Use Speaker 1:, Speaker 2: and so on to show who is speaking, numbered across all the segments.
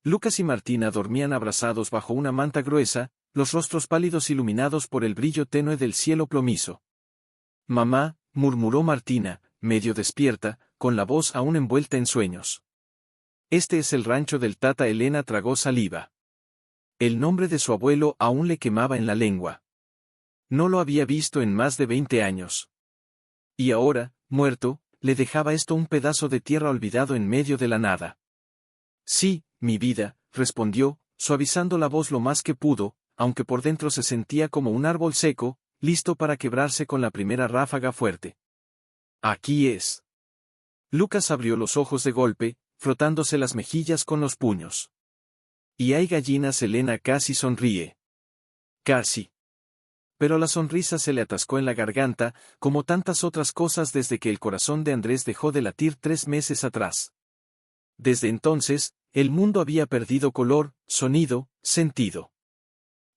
Speaker 1: Lucas y Martina dormían abrazados bajo una manta gruesa, los rostros pálidos iluminados por el brillo tenue del cielo plomizo. «Mamá», murmuró Martina, medio despierta, con la voz aún envuelta en sueños. «Este es el rancho del Tata». Elena tragó saliva. El nombre de su abuelo aún le quemaba en la lengua. No lo había visto en más de 20 años. Y ahora, muerto, le dejaba esto un pedazo de tierra olvidado en medio de la nada. «Sí, mi vida», respondió, suavizando la voz lo más que pudo, aunque por dentro se sentía como un árbol seco, listo para quebrarse con la primera ráfaga fuerte. «Aquí es». Lucas abrió los ojos de golpe, frotándose las mejillas con los puños. «¿Y hay gallinas?». Elena casi sonríe. «Casi». Pero la sonrisa se le atascó en la garganta, como tantas otras cosas desde que el corazón de Andrés dejó de latir 3 meses atrás. Desde entonces, el mundo había perdido color, sonido, sentido.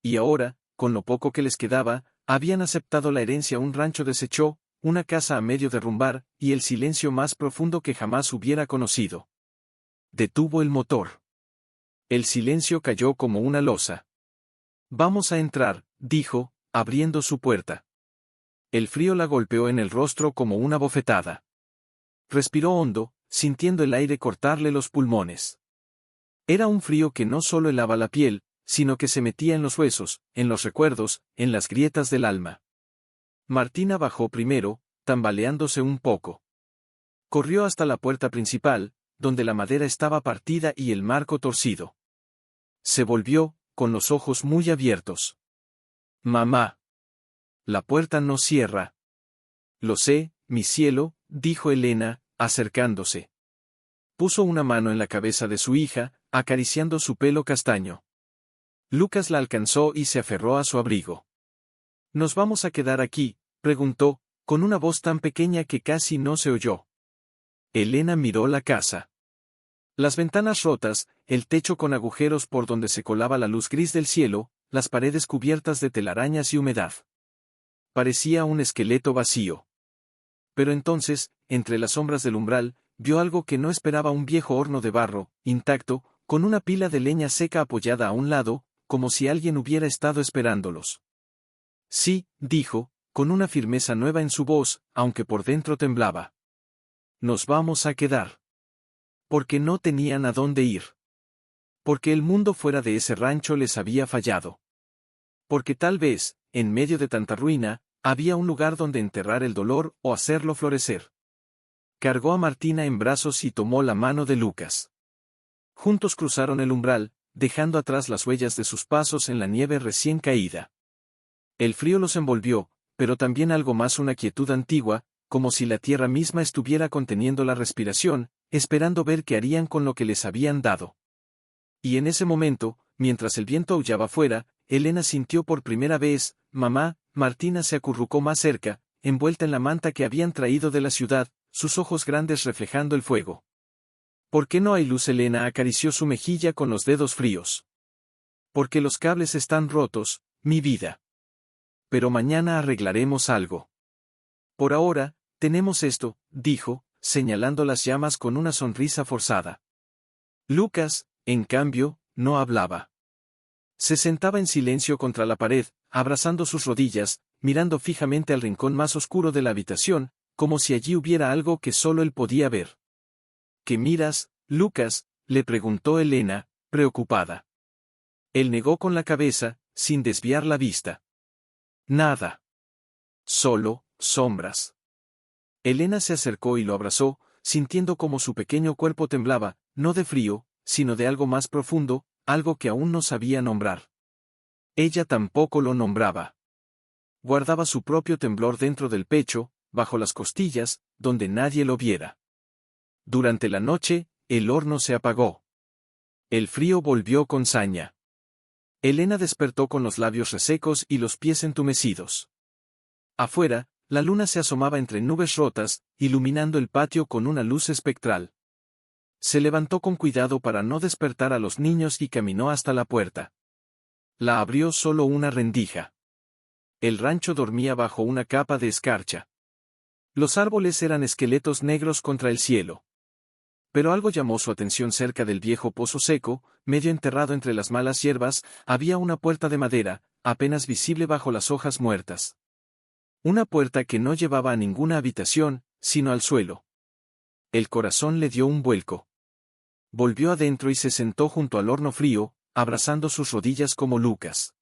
Speaker 1: Y ahora, con lo poco que les quedaba, habían aceptado la herencia, un rancho deshecho, una casa a medio derrumbar, y el silencio más profundo que jamás hubiera conocido. Detuvo el motor. El silencio cayó como una losa. «Vamos a entrar», dijo, abriendo su puerta. El frío la golpeó en el rostro como una bofetada. Respiró hondo, sintiendo el aire cortarle los pulmones. Era un frío que no solo helaba la piel, sino que se metía en los huesos, en los recuerdos, en las grietas del alma. Martina bajó primero, tambaleándose un poco. Corrió hasta la puerta principal, donde la madera estaba partida y el marco torcido. Se volvió, con los ojos muy abiertos. «Mamá. La puerta no cierra». «Lo sé, mi cielo», dijo Elena, acercándose. Puso una mano en la cabeza de su hija, acariciando su pelo castaño. Lucas la alcanzó y se aferró a su abrigo. «¿Nos vamos a quedar aquí?», preguntó, con una voz tan pequeña que casi no se oyó. Elena miró la casa. Las ventanas rotas, el techo con agujeros por donde se colaba la luz gris del cielo, las paredes cubiertas de telarañas y humedad. Parecía un esqueleto vacío. Pero entonces, entre las sombras del umbral, vio algo que no esperaba: un viejo horno de barro, intacto, con una pila de leña seca apoyada a un lado, como si alguien hubiera estado esperándolos. «Sí», dijo, con una firmeza nueva en su voz, aunque por dentro temblaba. «Nos vamos a quedar». Porque no tenían a dónde ir. Porque el mundo fuera de ese rancho les había fallado. Porque tal vez, en medio de tanta ruina, había un lugar donde enterrar el dolor o hacerlo florecer. Cargó a Martina en brazos y tomó la mano de Lucas. Juntos cruzaron el umbral, dejando atrás las huellas de sus pasos en la nieve recién caída. El frío los envolvió, pero también algo más: una quietud antigua, como si la tierra misma estuviera conteniendo la respiración, esperando ver qué harían con lo que les habían dado. Y en ese momento, mientras el viento aullaba fuera, Elena sintió por primera vez: «Mamá». Martina se acurrucó más cerca, envuelta en la manta que habían traído de la ciudad, sus ojos grandes reflejando el fuego. «¿Por qué no hay luz?». Elena acarició su mejilla con los dedos fríos. «Porque los cables están rotos, mi vida. Pero mañana arreglaremos algo. Por ahora, tenemos esto», dijo, señalando las llamas con una sonrisa forzada. Lucas, en cambio, no hablaba. Se sentaba en silencio contra la pared, abrazando sus rodillas, mirando fijamente al rincón más oscuro de la habitación, como si allí hubiera algo que solo él podía ver. «¿Qué miras, Lucas?», le preguntó Elena, preocupada. Él negó con la cabeza, sin desviar la vista. «Nada. Solo sombras». Elena se acercó y lo abrazó, sintiendo como su pequeño cuerpo temblaba, no de frío, sino de algo más profundo, algo que aún no sabía nombrar. Ella tampoco lo nombraba. Guardaba su propio temblor dentro del pecho, bajo las costillas, donde nadie lo viera. Durante la noche, el horno se apagó. El frío volvió con saña. Elena despertó con los labios resecos y los pies entumecidos. Afuera, la luna se asomaba entre nubes rotas, iluminando el patio con una luz espectral. Se levantó con cuidado para no despertar a los niños y caminó hasta la puerta. La abrió solo una rendija. El rancho dormía bajo una capa de escarcha. Los árboles eran esqueletos negros contra el cielo. Pero algo llamó su atención cerca del viejo pozo seco, medio enterrado entre las malas hierbas, había una puerta de madera, apenas visible bajo las hojas muertas. Una puerta que no llevaba a ninguna habitación, sino al suelo. El corazón le dio un vuelco. Volvió adentro y se sentó junto al horno frío, abrazando sus rodillas como Lucas.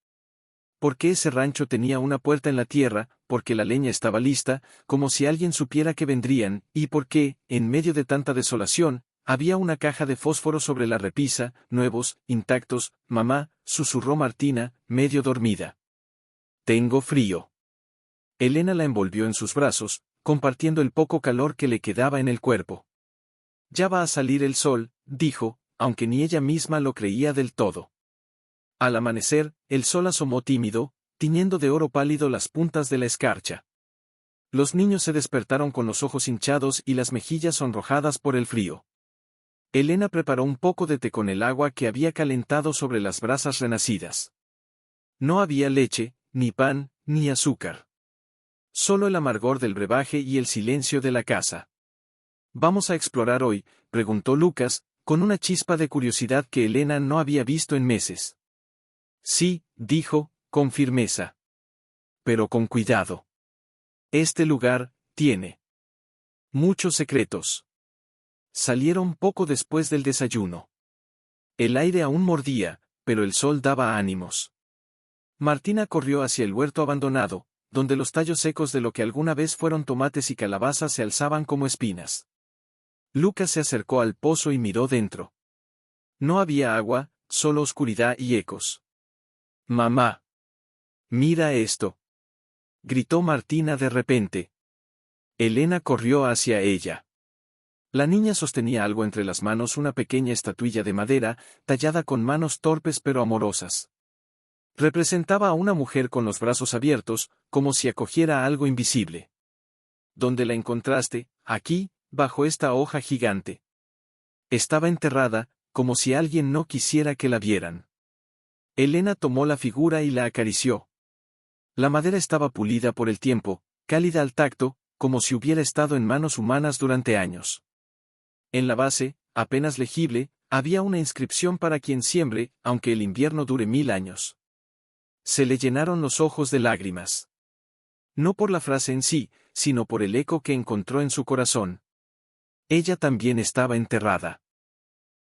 Speaker 1: ¿Por qué ese rancho tenía una puerta en la tierra? Porque la leña estaba lista, como si alguien supiera que vendrían, y por qué, en medio de tanta desolación, había una caja de fósforo sobre la repisa, nuevos, intactos. Mamá, susurró Martina, medio dormida. Tengo frío. Elena la envolvió en sus brazos, compartiendo el poco calor que le quedaba en el cuerpo. Ya va a salir el sol, dijo, aunque ni ella misma lo creía del todo. Al amanecer, el sol asomó tímido, tiñendo de oro pálido las puntas de la escarcha. Los niños se despertaron con los ojos hinchados y las mejillas sonrojadas por el frío. Elena preparó un poco de té con el agua que había calentado sobre las brasas renacidas. No había leche, ni pan, ni azúcar. Solo el amargor del brebaje y el silencio de la casa. «¿Vamos a explorar hoy?», preguntó Lucas, con una chispa de curiosidad que Elena no había visto en meses. «Sí», dijo, con firmeza. «Pero con cuidado. Este lugar tiene muchos secretos». Salieron poco después del desayuno. El aire aún mordía, pero el sol daba ánimos. Martina corrió hacia el huerto abandonado, donde los tallos secos de lo que alguna vez fueron tomates y calabazas se alzaban como espinas. Lucas se acercó al pozo y miró dentro. No había agua, solo oscuridad y ecos. «Mamá. Mira esto», gritó Martina de repente. Elena corrió hacia ella. La niña sostenía algo entre las manos, una pequeña estatuilla de madera, tallada con manos torpes pero amorosas. Representaba a una mujer con los brazos abiertos, como si acogiera algo invisible. «¿Dónde la encontraste?». «Aquí, bajo esta hoja gigante». Estaba enterrada, como si alguien no quisiera que la vieran. Elena tomó la figura y la acarició. La madera estaba pulida por el tiempo, cálida al tacto, como si hubiera estado en manos humanas durante años. En la base, apenas legible, había una inscripción para quien siembre, aunque el invierno dure 1000 años. Se le llenaron los ojos de lágrimas. No por la frase en sí, sino por el eco que encontró en su corazón. Ella también estaba enterrada.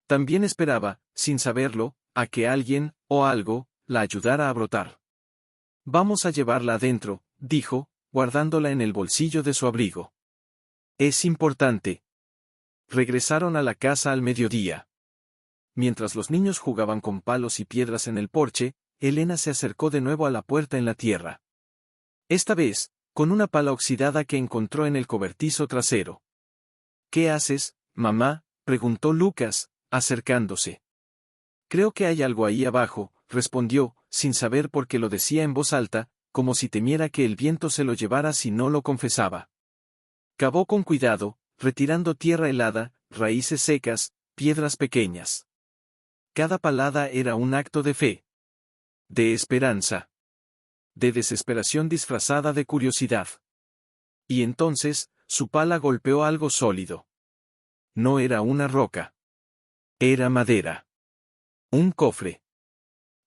Speaker 1: También esperaba, sin saberlo, a que alguien, o algo, la ayudara a brotar. «Vamos a llevarla adentro», dijo, guardándola en el bolsillo de su abrigo. «Es importante». Regresaron a la casa al mediodía. Mientras los niños jugaban con palos y piedras en el porche, Elena se acercó de nuevo a la puerta en la tierra. Esta vez, con una pala oxidada que encontró en el cobertizo trasero. «¿Qué haces, mamá?», preguntó Lucas, acercándose. «Creo que hay algo ahí abajo», respondió, sin saber por qué lo decía en voz alta, como si temiera que el viento se lo llevara si no lo confesaba. Cavó con cuidado, retirando tierra helada, raíces secas, piedras pequeñas. Cada palada era un acto de fe. De esperanza. De desesperación disfrazada de curiosidad. Y entonces, su pala golpeó algo sólido. No era una roca. Era madera. Un cofre.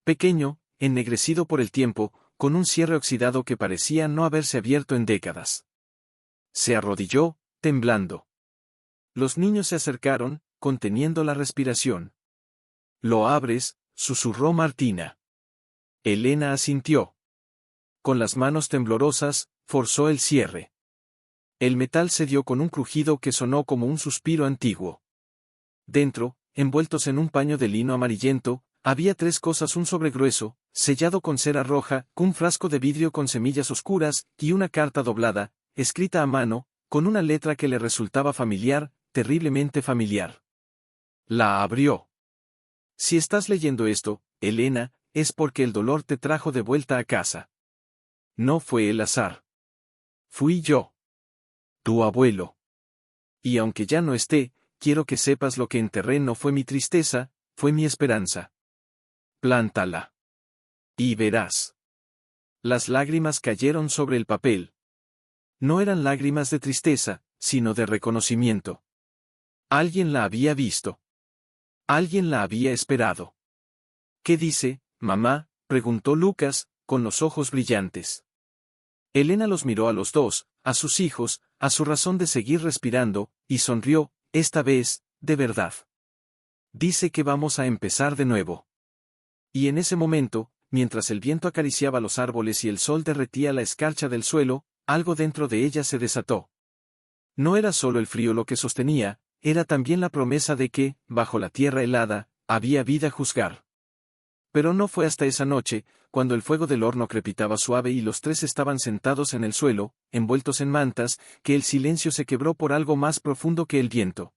Speaker 1: Pequeño, ennegrecido por el tiempo, con un cierre oxidado que parecía no haberse abierto en décadas. Se arrodilló, temblando. Los niños se acercaron, conteniendo la respiración. «¿Lo abres?», susurró Martina. Elena asintió. Con las manos temblorosas, forzó el cierre. El metal cedió con un crujido que sonó como un suspiro antiguo. Dentro, envueltos en un paño de lino amarillento, había 3 cosas: un sobre grueso, sellado con cera roja, un frasco de vidrio con semillas oscuras, y una carta doblada, escrita a mano, con una letra que le resultaba familiar, terriblemente familiar. La abrió. «Si estás leyendo esto, Elena, es porque el dolor te trajo de vuelta a casa. No fue el azar. Fui yo. Tu abuelo. Y aunque ya no esté, quiero que sepas lo que enterré no fue mi tristeza, fue mi esperanza. Plántala. Y verás». Las lágrimas cayeron sobre el papel. No eran lágrimas de tristeza, sino de reconocimiento. Alguien la había visto. Alguien la había esperado. ¿Qué dice, mamá?, preguntó Lucas, con los ojos brillantes. Elena los miró a los dos, a sus hijos, a su razón de seguir respirando, y sonrió, esta vez, de verdad. Dice que vamos a empezar de nuevo. Y en ese momento, mientras el viento acariciaba los árboles y el sol derretía la escarcha del suelo, algo dentro de ella se desató. No era solo el frío lo que sostenía, era también la promesa de que, bajo la tierra helada, había vida a juzgar. Pero no fue hasta esa noche, cuando el fuego del horno crepitaba suave y los tres estaban sentados en el suelo, envueltos en mantas, que el silencio se quebró por algo más profundo que el viento.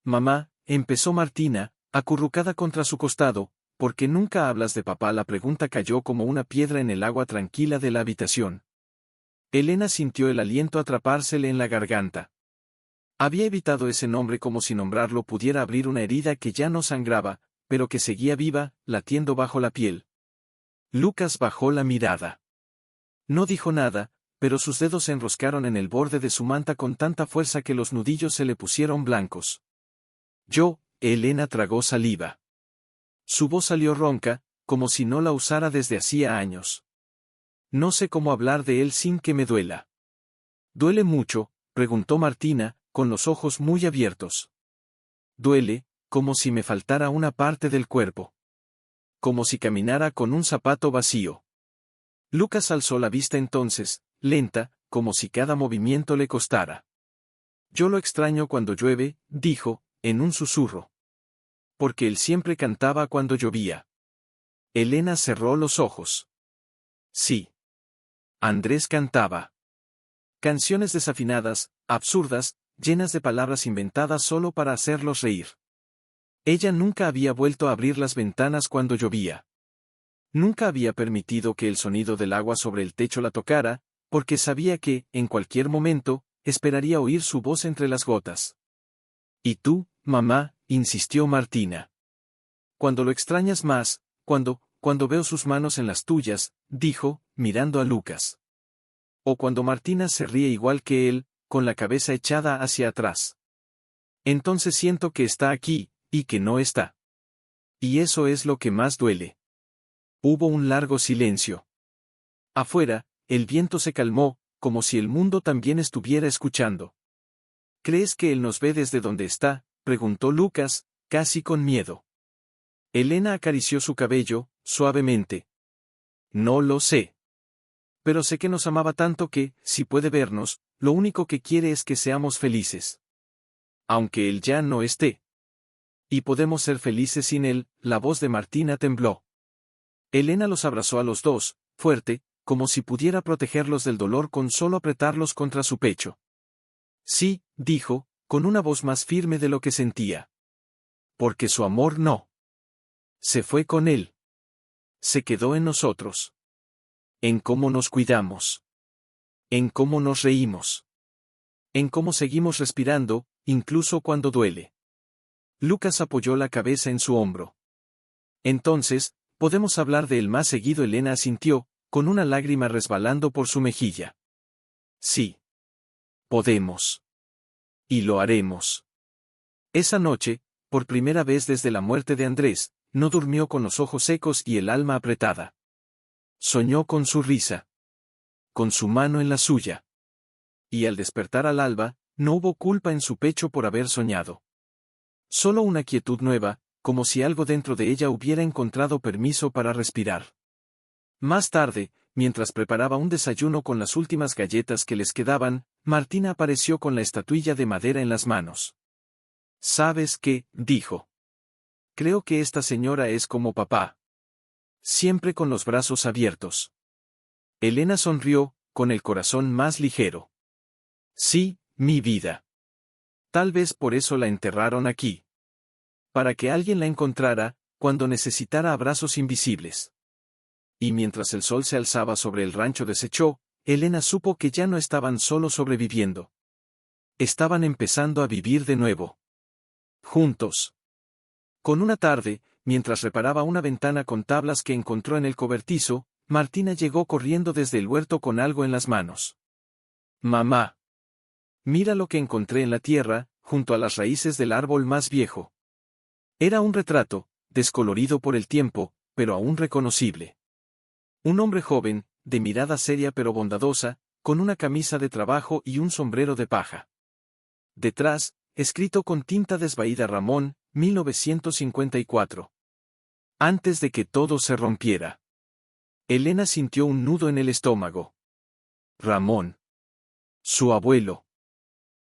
Speaker 1: Mamá, empezó Martina, acurrucada contra su costado, ¿por qué nunca hablas de papá? La pregunta cayó como una piedra en el agua tranquila de la habitación. Elena sintió el aliento atrapársele en la garganta. Había evitado ese nombre como si nombrarlo pudiera abrir una herida que ya no sangraba, pero que seguía viva, latiendo bajo la piel. Lucas bajó la mirada. No dijo nada, pero sus dedos se enroscaron en el borde de su manta con tanta fuerza que los nudillos se le pusieron blancos. Elena tragó saliva. Su voz salió ronca, como si no la usara desde hacía años. No sé cómo hablar de él sin que me duela. ¿Duele mucho?, preguntó Martina, con los ojos muy abiertos. Duele, como si me faltara una parte del cuerpo. Como si caminara con un zapato vacío. Lucas alzó la vista entonces, lenta, como si cada movimiento le costara. Yo lo extraño cuando llueve, dijo, en un susurro. Porque él siempre cantaba cuando llovía. Elena cerró los ojos. Sí. Andrés cantaba. Canciones desafinadas, absurdas, llenas de palabras inventadas solo para hacerlos reír. Ella nunca había vuelto a abrir las ventanas cuando llovía. Nunca había permitido que el sonido del agua sobre el techo la tocara, porque sabía que, en cualquier momento, esperaría oír su voz entre las gotas. ¿Y tú, mamá?, insistió Martina. Cuando lo extrañas más, cuando veo sus manos en las tuyas, dijo, mirando a Lucas. O cuando Martina se ríe igual que él, con la cabeza echada hacia atrás. Entonces siento que está aquí, y que no está. Y eso es lo que más duele. Hubo un largo silencio. Afuera, el viento se calmó, como si el mundo también estuviera escuchando. ¿Crees que él nos ve desde donde está?, preguntó Lucas, casi con miedo. Elena acarició su cabello, suavemente. No lo sé. Pero sé que nos amaba tanto que, si puede vernos, lo único que quiere es que seamos felices. Aunque él ya no esté. Y podemos ser felices sin él, la voz de Martina tembló. Elena los abrazó a los dos, fuerte, como si pudiera protegerlos del dolor con solo apretarlos contra su pecho. Sí, dijo, con una voz más firme de lo que sentía. Porque su amor no se fue con él. Se quedó en nosotros. En cómo nos cuidamos. En cómo nos reímos. En cómo seguimos respirando, incluso cuando duele. Lucas apoyó la cabeza en su hombro. Entonces, podemos hablar de él más seguido. Elena asintió, con una lágrima resbalando por su mejilla. Sí. Podemos. Y lo haremos. Esa noche, por primera vez desde la muerte de Andrés, no durmió con los ojos secos y el alma apretada. Soñó con su risa. Con su mano en la suya. Y al despertar al alba, no hubo culpa en su pecho por haber soñado. Solo una quietud nueva, como si algo dentro de ella hubiera encontrado permiso para respirar. Más tarde, mientras preparaba un desayuno con las últimas galletas que les quedaban, Martina apareció con la estatuilla de madera en las manos. ¿Sabes qué?, dijo. Creo que esta señora es como papá. Siempre con los brazos abiertos. Elena sonrió, con el corazón más ligero. Sí, mi vida. Tal vez por eso la enterraron aquí. Para que alguien la encontrara, cuando necesitara abrazos invisibles. Y mientras el sol se alzaba sobre el rancho deshecho, Elena supo que ya no estaban solo sobreviviendo. Estaban empezando a vivir de nuevo. Juntos. Con una tarde, mientras reparaba una ventana con tablas que encontró en el cobertizo, Martina llegó corriendo desde el huerto con algo en las manos. Mamá. Mira lo que encontré en la tierra, junto a las raíces del árbol más viejo. Era un retrato, descolorido por el tiempo, pero aún reconocible. Un hombre joven, de mirada seria pero bondadosa, con una camisa de trabajo y un sombrero de paja. Detrás, escrito con tinta desvaída: Ramón, 1954. Antes de que todo se rompiera. Elena sintió un nudo en el estómago. Ramón. Su abuelo.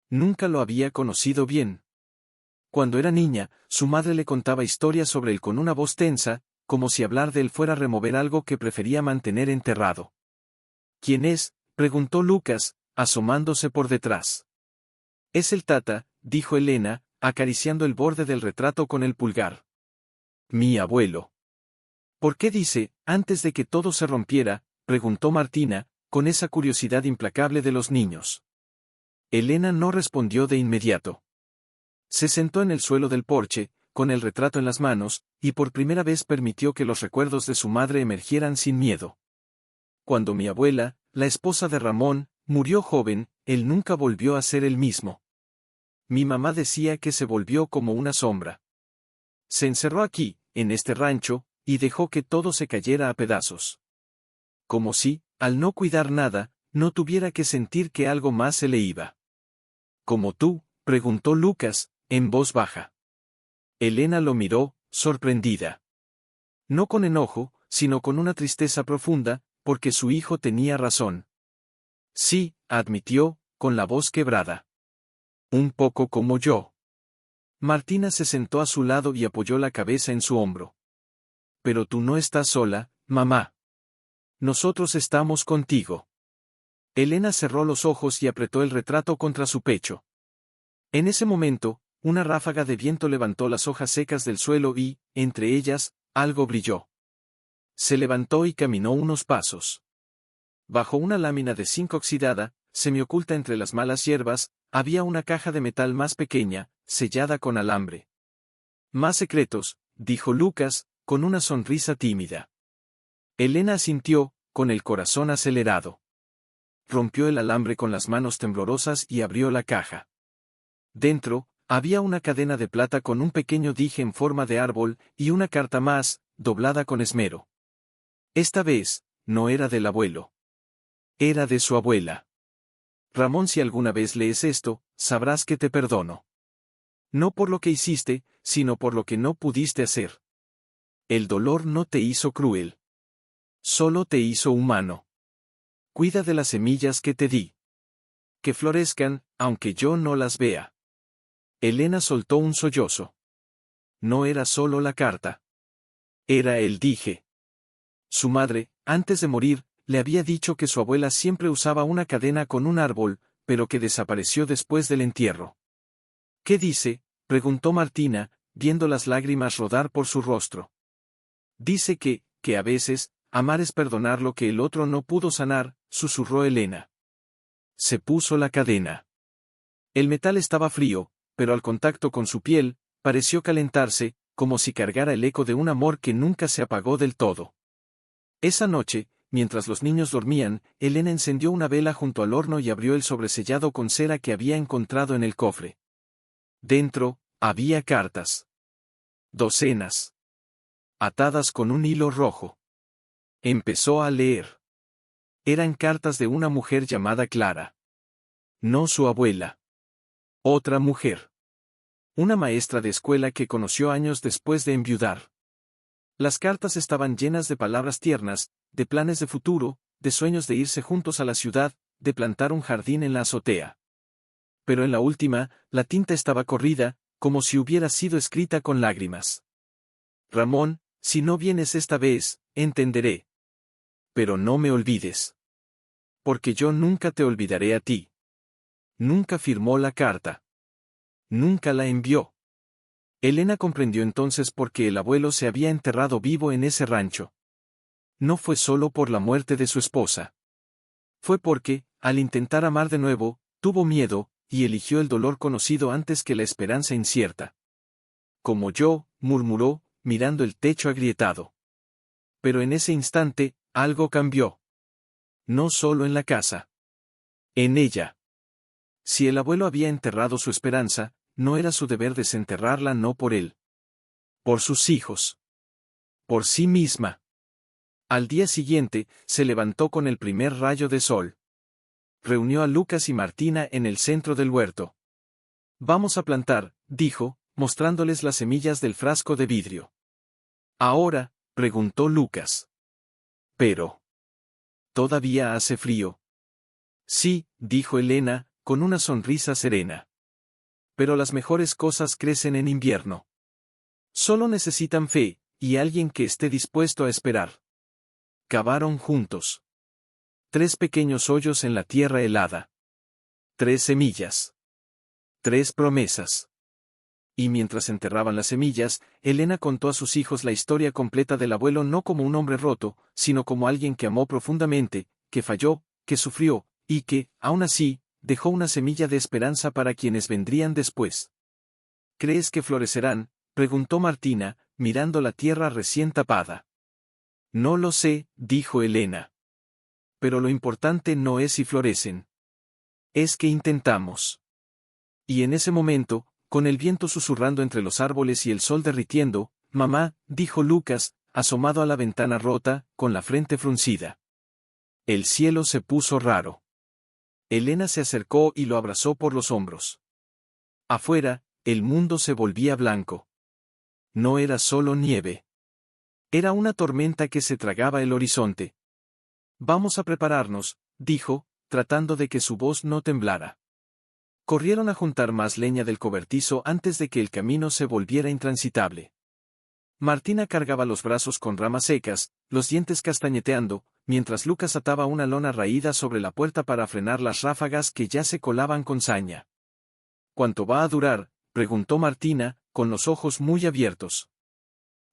Speaker 1: Nunca lo había conocido bien. Cuando era niña, su madre le contaba historias sobre él con una voz tensa, como si hablar de él fuera remover algo que prefería mantener enterrado. ¿Quién es?, preguntó Lucas, asomándose por detrás. Es el Tata, dijo Elena, acariciando el borde del retrato con el pulgar. Mi abuelo. ¿Por qué dice, antes de que todo se rompiera?, preguntó Martina, con esa curiosidad implacable de los niños. Elena no respondió de inmediato. Se sentó en el suelo del porche, con el retrato en las manos, y por primera vez permitió que los recuerdos de su madre emergieran sin miedo. Cuando mi abuela, la esposa de Ramón, murió joven, él nunca volvió a ser el mismo. Mi mamá decía que se volvió como una sombra. Se encerró aquí, en este rancho, y dejó que todo se cayera a pedazos. Como si, al no cuidar nada, no tuviera que sentir que algo más se le iba. ¿Como tú?, preguntó Lucas, en voz baja. Elena lo miró, sorprendida. No con enojo, sino con una tristeza profunda, porque su hijo tenía razón. Sí, admitió, con la voz quebrada. Un poco como yo. Martina se sentó a su lado y apoyó la cabeza en su hombro. Pero tú no estás sola, mamá. Nosotros estamos contigo. Elena cerró los ojos y apretó el retrato contra su pecho. En ese momento, una ráfaga de viento levantó las hojas secas del suelo y, entre ellas, algo brilló. Se levantó y caminó unos pasos. Bajo una lámina de zinc oxidada, semioculta entre las malas hierbas, había una caja de metal más pequeña, sellada con alambre. Más secretos, dijo Lucas, con una sonrisa tímida. Elena asintió, con el corazón acelerado. Rompió el alambre con las manos temblorosas y abrió la caja. Dentro, había una cadena de plata con un pequeño dije en forma de árbol, y una carta más, doblada con esmero. Esta vez, no era del abuelo. Era de su abuela. Ramón, si alguna vez lees esto, sabrás que te perdono. No por lo que hiciste, sino por lo que no pudiste hacer. El dolor no te hizo cruel. Solo te hizo humano. Cuida de las semillas que te di. Que florezcan, aunque yo no las vea. Elena soltó un sollozo. No era solo la carta. Era el dije. Su madre, antes de morir, le había dicho que su abuela siempre usaba una cadena con un árbol, pero que desapareció después del entierro. ¿Qué dice?, preguntó Martina, viendo las lágrimas rodar por su rostro. Dice que a veces, amar es perdonar lo que el otro no pudo sanar, susurró Elena. Se puso la cadena. El metal estaba frío, pero al contacto con su piel, pareció calentarse, como si cargara el eco de un amor que nunca se apagó del todo. Esa noche, mientras los niños dormían, Elena encendió una vela junto al horno y abrió el sobresellado con cera que había encontrado en el cofre. Dentro, había cartas. Docenas. Atadas con un hilo rojo. Empezó a leer. Eran cartas de una mujer llamada Clara. No su abuela. Otra mujer. Una maestra de escuela que conoció años después de enviudar. Las cartas estaban llenas de palabras tiernas, de planes de futuro, de sueños de irse juntos a la ciudad, de plantar un jardín en la azotea. Pero en la última, la tinta estaba corrida, como si hubiera sido escrita con lágrimas. Ramón, si no vienes esta vez, entenderé. Pero no me olvides. Porque yo nunca te olvidaré a ti. Nunca firmó la carta. Nunca la envió. Elena comprendió entonces por qué el abuelo se había enterrado vivo en ese rancho. No fue solo por la muerte de su esposa. Fue porque, al intentar amar de nuevo, tuvo miedo, y eligió el dolor conocido antes que la esperanza incierta. Como yo, murmuró, mirando el techo agrietado. Pero en ese instante, algo cambió. No solo en la casa. En ella. Si el abuelo había enterrado su esperanza, no era su deber desenterrarla, no por él. Por sus hijos. Por sí misma. Al día siguiente, se levantó con el primer rayo de sol. Reunió a Lucas y Martina en el centro del huerto. Vamos a plantar, dijo, mostrándoles las semillas del frasco de vidrio. Ahora, preguntó Lucas. Pero. ¿Todavía hace frío? Sí, dijo Elena, con una sonrisa serena. Pero las mejores cosas crecen en invierno. Solo necesitan fe, y alguien que esté dispuesto a esperar. Cavaron juntos 3 pequeños hoyos en la tierra helada. 3 semillas. 3 promesas. Y mientras enterraban las semillas, Elena contó a sus hijos la historia completa del abuelo, no como un hombre roto, sino como alguien que amó profundamente, que falló, que sufrió, y que, aún así, dejó una semilla de esperanza para quienes vendrían después. ¿Crees que florecerán?, preguntó Martina, mirando la tierra recién tapada. No lo sé, dijo Elena. Pero lo importante no es si florecen. Es que intentamos. Y en ese momento, con el viento susurrando entre los árboles y el sol derritiendo, mamá, dijo Lucas, asomado a la ventana rota, con la frente fruncida. El cielo se puso raro. Elena se acercó y lo abrazó por los hombros. Afuera, el mundo se volvía blanco. No era solo nieve. Era una tormenta que se tragaba el horizonte. Vamos a prepararnos, dijo, tratando de que su voz no temblara. Corrieron a juntar más leña del cobertizo antes de que el camino se volviera intransitable. Martina cargaba los brazos con ramas secas, los dientes castañeteando, mientras Lucas ataba una lona raída sobre la puerta para frenar las ráfagas que ya se colaban con saña. ¿Cuánto va a durar?, preguntó Martina, con los ojos muy abiertos.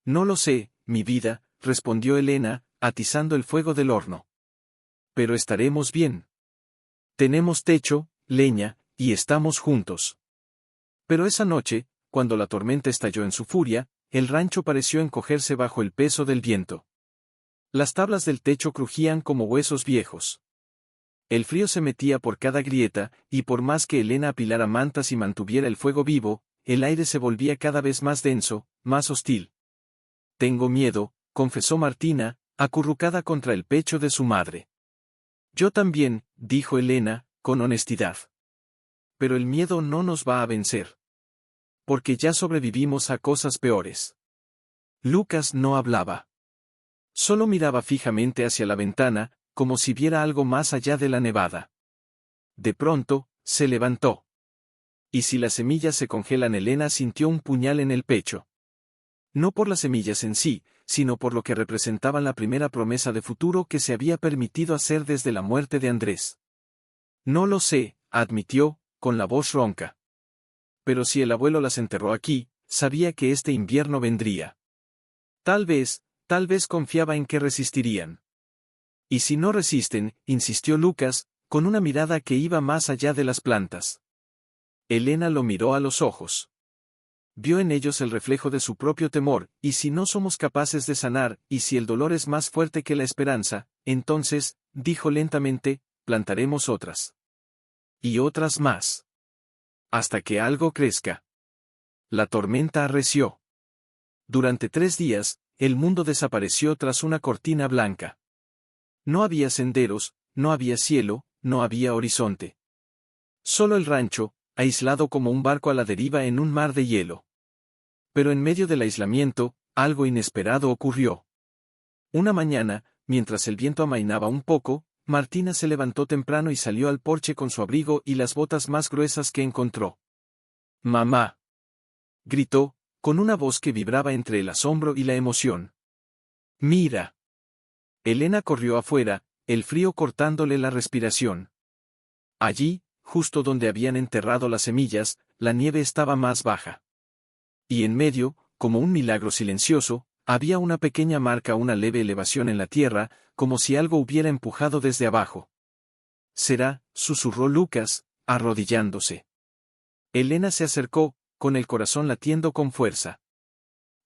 Speaker 1: No lo sé, mi vida, respondió Elena, atizando el fuego del horno. Pero estaremos bien. Tenemos techo, leña, y estamos juntos. Pero esa noche, cuando la tormenta estalló en su furia, el rancho pareció encogerse bajo el peso del viento. Las tablas del techo crujían como huesos viejos. El frío se metía por cada grieta, y por más que Elena apilara mantas y mantuviera el fuego vivo, el aire se volvía cada vez más denso, más hostil. Tengo miedo, confesó Martina, acurrucada contra el pecho de su madre. Yo también, dijo Elena, con honestidad. Pero el miedo no nos va a vencer. Porque ya sobrevivimos a cosas peores. Lucas no hablaba. Solo miraba fijamente hacia la ventana, como si viera algo más allá de la nevada. De pronto, se levantó. ¿Y si las semillas se congelan? Elena sintió un puñal en el pecho. No por las semillas en sí, sino por lo que representaban la primera promesa de futuro que se había permitido hacer desde la muerte de Andrés. No lo sé, admitió, con la voz ronca. Pero si el abuelo las enterró aquí, sabía que este invierno vendría. Tal vez confiaba en que resistirían. Y si no resisten, insistió Lucas, con una mirada que iba más allá de las plantas. Elena lo miró a los ojos. Vio en ellos el reflejo de su propio temor, y si no somos capaces de sanar, y si el dolor es más fuerte que la esperanza, entonces, dijo lentamente, plantaremos otras. Y otras más. Hasta que algo crezca. La tormenta arreció. Durante 3 días, el mundo desapareció tras una cortina blanca. No había senderos, no había cielo, no había horizonte. Solo el rancho, aislado como un barco a la deriva en un mar de hielo. Pero en medio del aislamiento, algo inesperado ocurrió. Una mañana, mientras el viento amainaba un poco, Martina se levantó temprano y salió al porche con su abrigo y las botas más gruesas que encontró. «¡Mamá!», gritó, con una voz que vibraba entre el asombro y la emoción. «¡Mira!». Elena corrió afuera, el frío cortándole la respiración. Allí, justo donde habían enterrado las semillas, la nieve estaba más baja. Y en medio, como un milagro silencioso, había una pequeña marca, una leve elevación en la tierra, como si algo hubiera empujado desde abajo. «Será», susurró Lucas, arrodillándose. Elena se acercó, con el corazón latiendo con fuerza.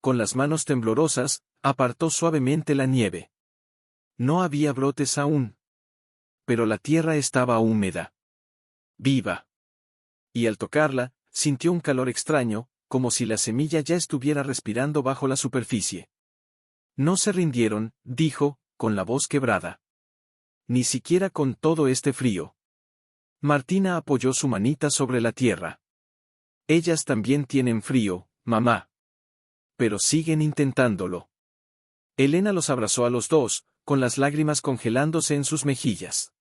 Speaker 1: Con las manos temblorosas, apartó suavemente la nieve. No había brotes aún. Pero la tierra estaba húmeda. Viva. Y al tocarla, sintió un calor extraño, como si la semilla ya estuviera respirando bajo la superficie. No se rindieron, dijo, con la voz quebrada. Ni siquiera con todo este frío. Martina apoyó su manita sobre la tierra. Ellas también tienen frío, mamá. Pero siguen intentándolo. Elena los abrazó a los dos, con las lágrimas congelándose en sus mejillas.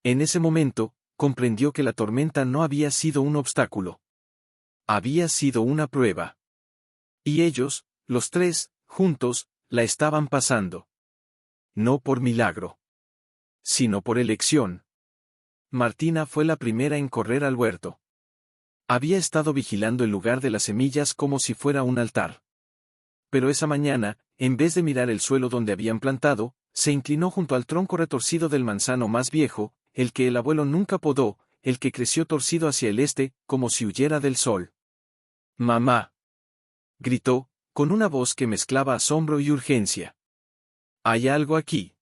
Speaker 1: En ese momento, comprendió que la tormenta no había sido un obstáculo. Había sido una prueba. Y ellos, los tres, juntos, la estaban pasando. No por milagro, sino por elección. Martina fue la primera en correr al huerto. Había estado vigilando el lugar de las semillas como si fuera un altar. Pero esa mañana, en vez de mirar el suelo donde habían plantado, se inclinó junto al tronco retorcido del manzano más viejo, el que el abuelo nunca podó, el que creció torcido hacia el este, como si huyera del sol. «Mamá», gritó, con una voz que mezclaba asombro y urgencia. «¿Hay algo aquí?»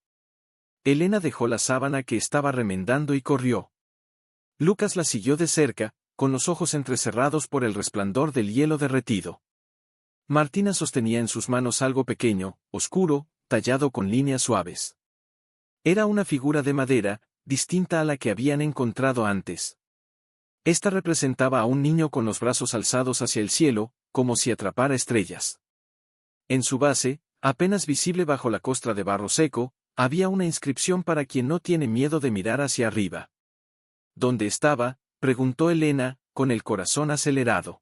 Speaker 1: Elena dejó la sábana que estaba remendando y corrió. Lucas la siguió de cerca, con los ojos entrecerrados por el resplandor del hielo derretido. Martina sostenía en sus manos algo pequeño, oscuro, tallado con líneas suaves. Era una figura de madera, distinta a la que habían encontrado antes. Esta representaba a un niño con los brazos alzados hacia el cielo, como si atrapara estrellas. En su base, apenas visible bajo la costra de barro seco, había una inscripción para quien no tiene miedo de mirar hacia arriba. ¿Dónde estaba?, preguntó Elena, con el corazón acelerado.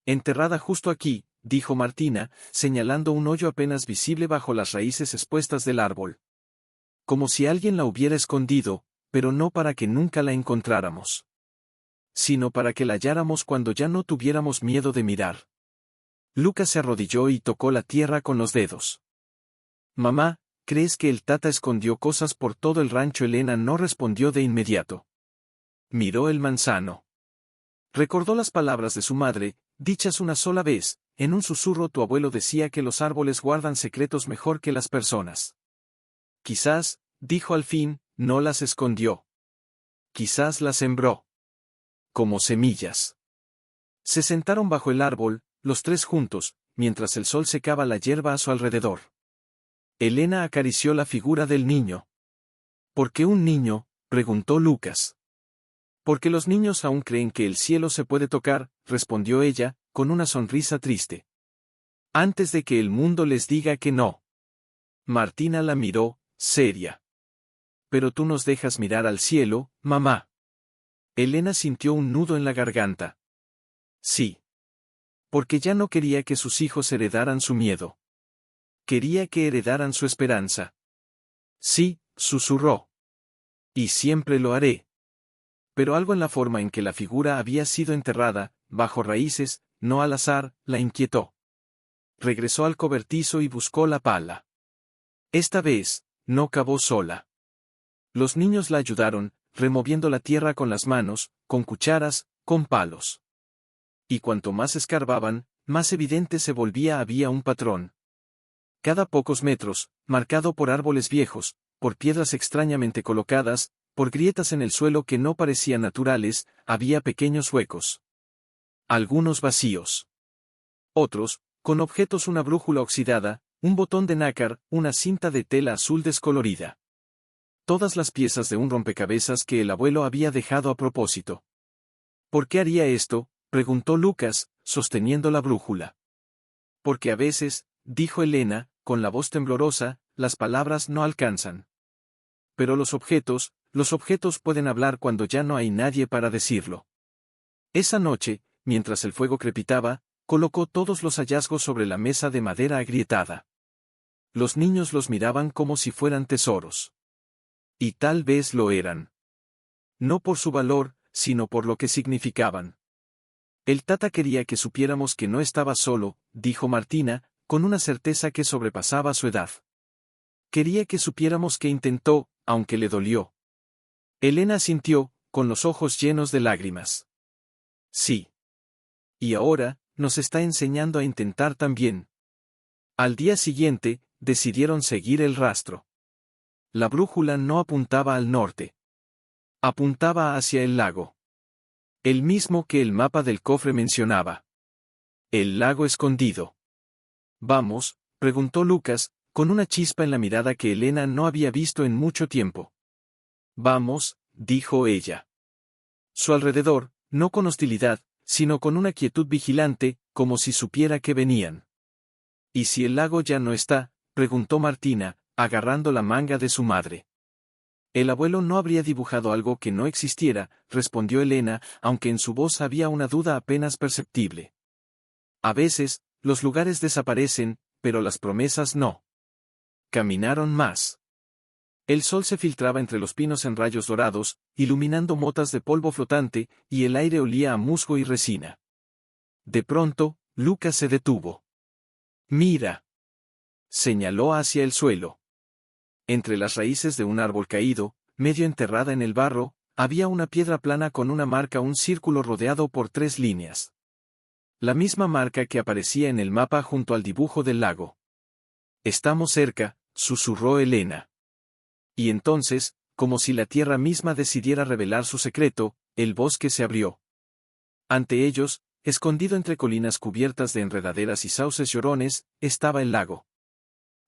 Speaker 1: Enterrada justo aquí, dijo Martina, señalando un hoyo apenas visible bajo las raíces expuestas del árbol. Como si alguien la hubiera escondido, pero no para que nunca la encontráramos, sino para que la halláramos cuando ya no tuviéramos miedo de mirar. Lucas se arrodilló y tocó la tierra con los dedos. Mamá, ¿crees que el Tata escondió cosas por todo el rancho? Elena no respondió de inmediato. Miró el manzano. Recordó las palabras de su madre, dichas una sola vez, en un susurro. Tu abuelo decía que los árboles guardan secretos mejor que las personas. Quizás, dijo al fin, no las escondió. Quizás las sembró. Como semillas. Se sentaron bajo el árbol, los tres juntos, mientras el sol secaba la hierba a su alrededor. Elena acarició la figura del niño. ¿Por qué un niño?, preguntó Lucas. Porque los niños aún creen que el cielo se puede tocar, respondió ella, con una sonrisa triste. Antes de que el mundo les diga que no. Martina la miró, seria. Pero tú nos dejas mirar al cielo, mamá. Elena sintió un nudo en la garganta. Sí. Porque ya no quería que sus hijos heredaran su miedo. Quería que heredaran su esperanza. Sí, susurró. Y siempre lo haré. Pero algo en la forma en que la figura había sido enterrada, bajo raíces, no al azar, la inquietó. Regresó al cobertizo y buscó la pala. Esta vez, no cavó sola. Los niños la ayudaron, removiendo la tierra con las manos, con cucharas, con palos. Y cuanto más escarbaban, más evidente se volvía. Había un patrón. Cada pocos metros, marcado por árboles viejos, por piedras extrañamente colocadas, por grietas en el suelo que no parecían naturales, había pequeños huecos. Algunos vacíos. Otros, con objetos: una brújula oxidada, un botón de nácar, una cinta de tela azul descolorida. Todas las piezas de un rompecabezas que el abuelo había dejado a propósito. ¿Por qué haría esto?, preguntó Lucas, sosteniendo la brújula. Porque a veces, dijo Elena, con la voz temblorosa, las palabras no alcanzan. Pero los objetos pueden hablar cuando ya no hay nadie para decirlo. Esa noche, mientras el fuego crepitaba, colocó todos los hallazgos sobre la mesa de madera agrietada. Los niños los miraban como si fueran tesoros. Y tal vez lo eran. No por su valor, sino por lo que significaban. El Tata quería que supiéramos que no estaba solo, dijo Martina, con una certeza que sobrepasaba su edad. Quería que supiéramos que intentó, aunque le dolió. Elena asintió, con los ojos llenos de lágrimas. Sí. Y ahora, nos está enseñando a intentar también. Al día siguiente, decidieron seguir el rastro. La brújula no apuntaba al norte. Apuntaba hacia el lago. El mismo que el mapa del cofre mencionaba. El lago escondido. ¿Vamos?, preguntó Lucas, con una chispa en la mirada que Elena no había visto en mucho tiempo. Vamos, dijo ella. Su alrededor, no con hostilidad, sino con una quietud vigilante, como si supiera que venían. ¿Y si el lago ya no está?, preguntó Martina, agarrando la manga de su madre. El abuelo no habría dibujado algo que no existiera, respondió Elena, aunque en su voz había una duda apenas perceptible. A veces, los lugares desaparecen, pero las promesas no. Caminaron más. El sol se filtraba entre los pinos en rayos dorados, iluminando motas de polvo flotante, y el aire olía a musgo y resina. De pronto, Lucas se detuvo. «Mira», señaló hacia el suelo. Entre las raíces de un árbol caído, medio enterrada en el barro, había una piedra plana con una marca, un círculo rodeado por 3 líneas. La misma marca que aparecía en el mapa junto al dibujo del lago. «Estamos cerca», susurró Elena. Y entonces, como si la tierra misma decidiera revelar su secreto, el bosque se abrió. Ante ellos, escondido entre colinas cubiertas de enredaderas y sauces llorones, estaba el lago.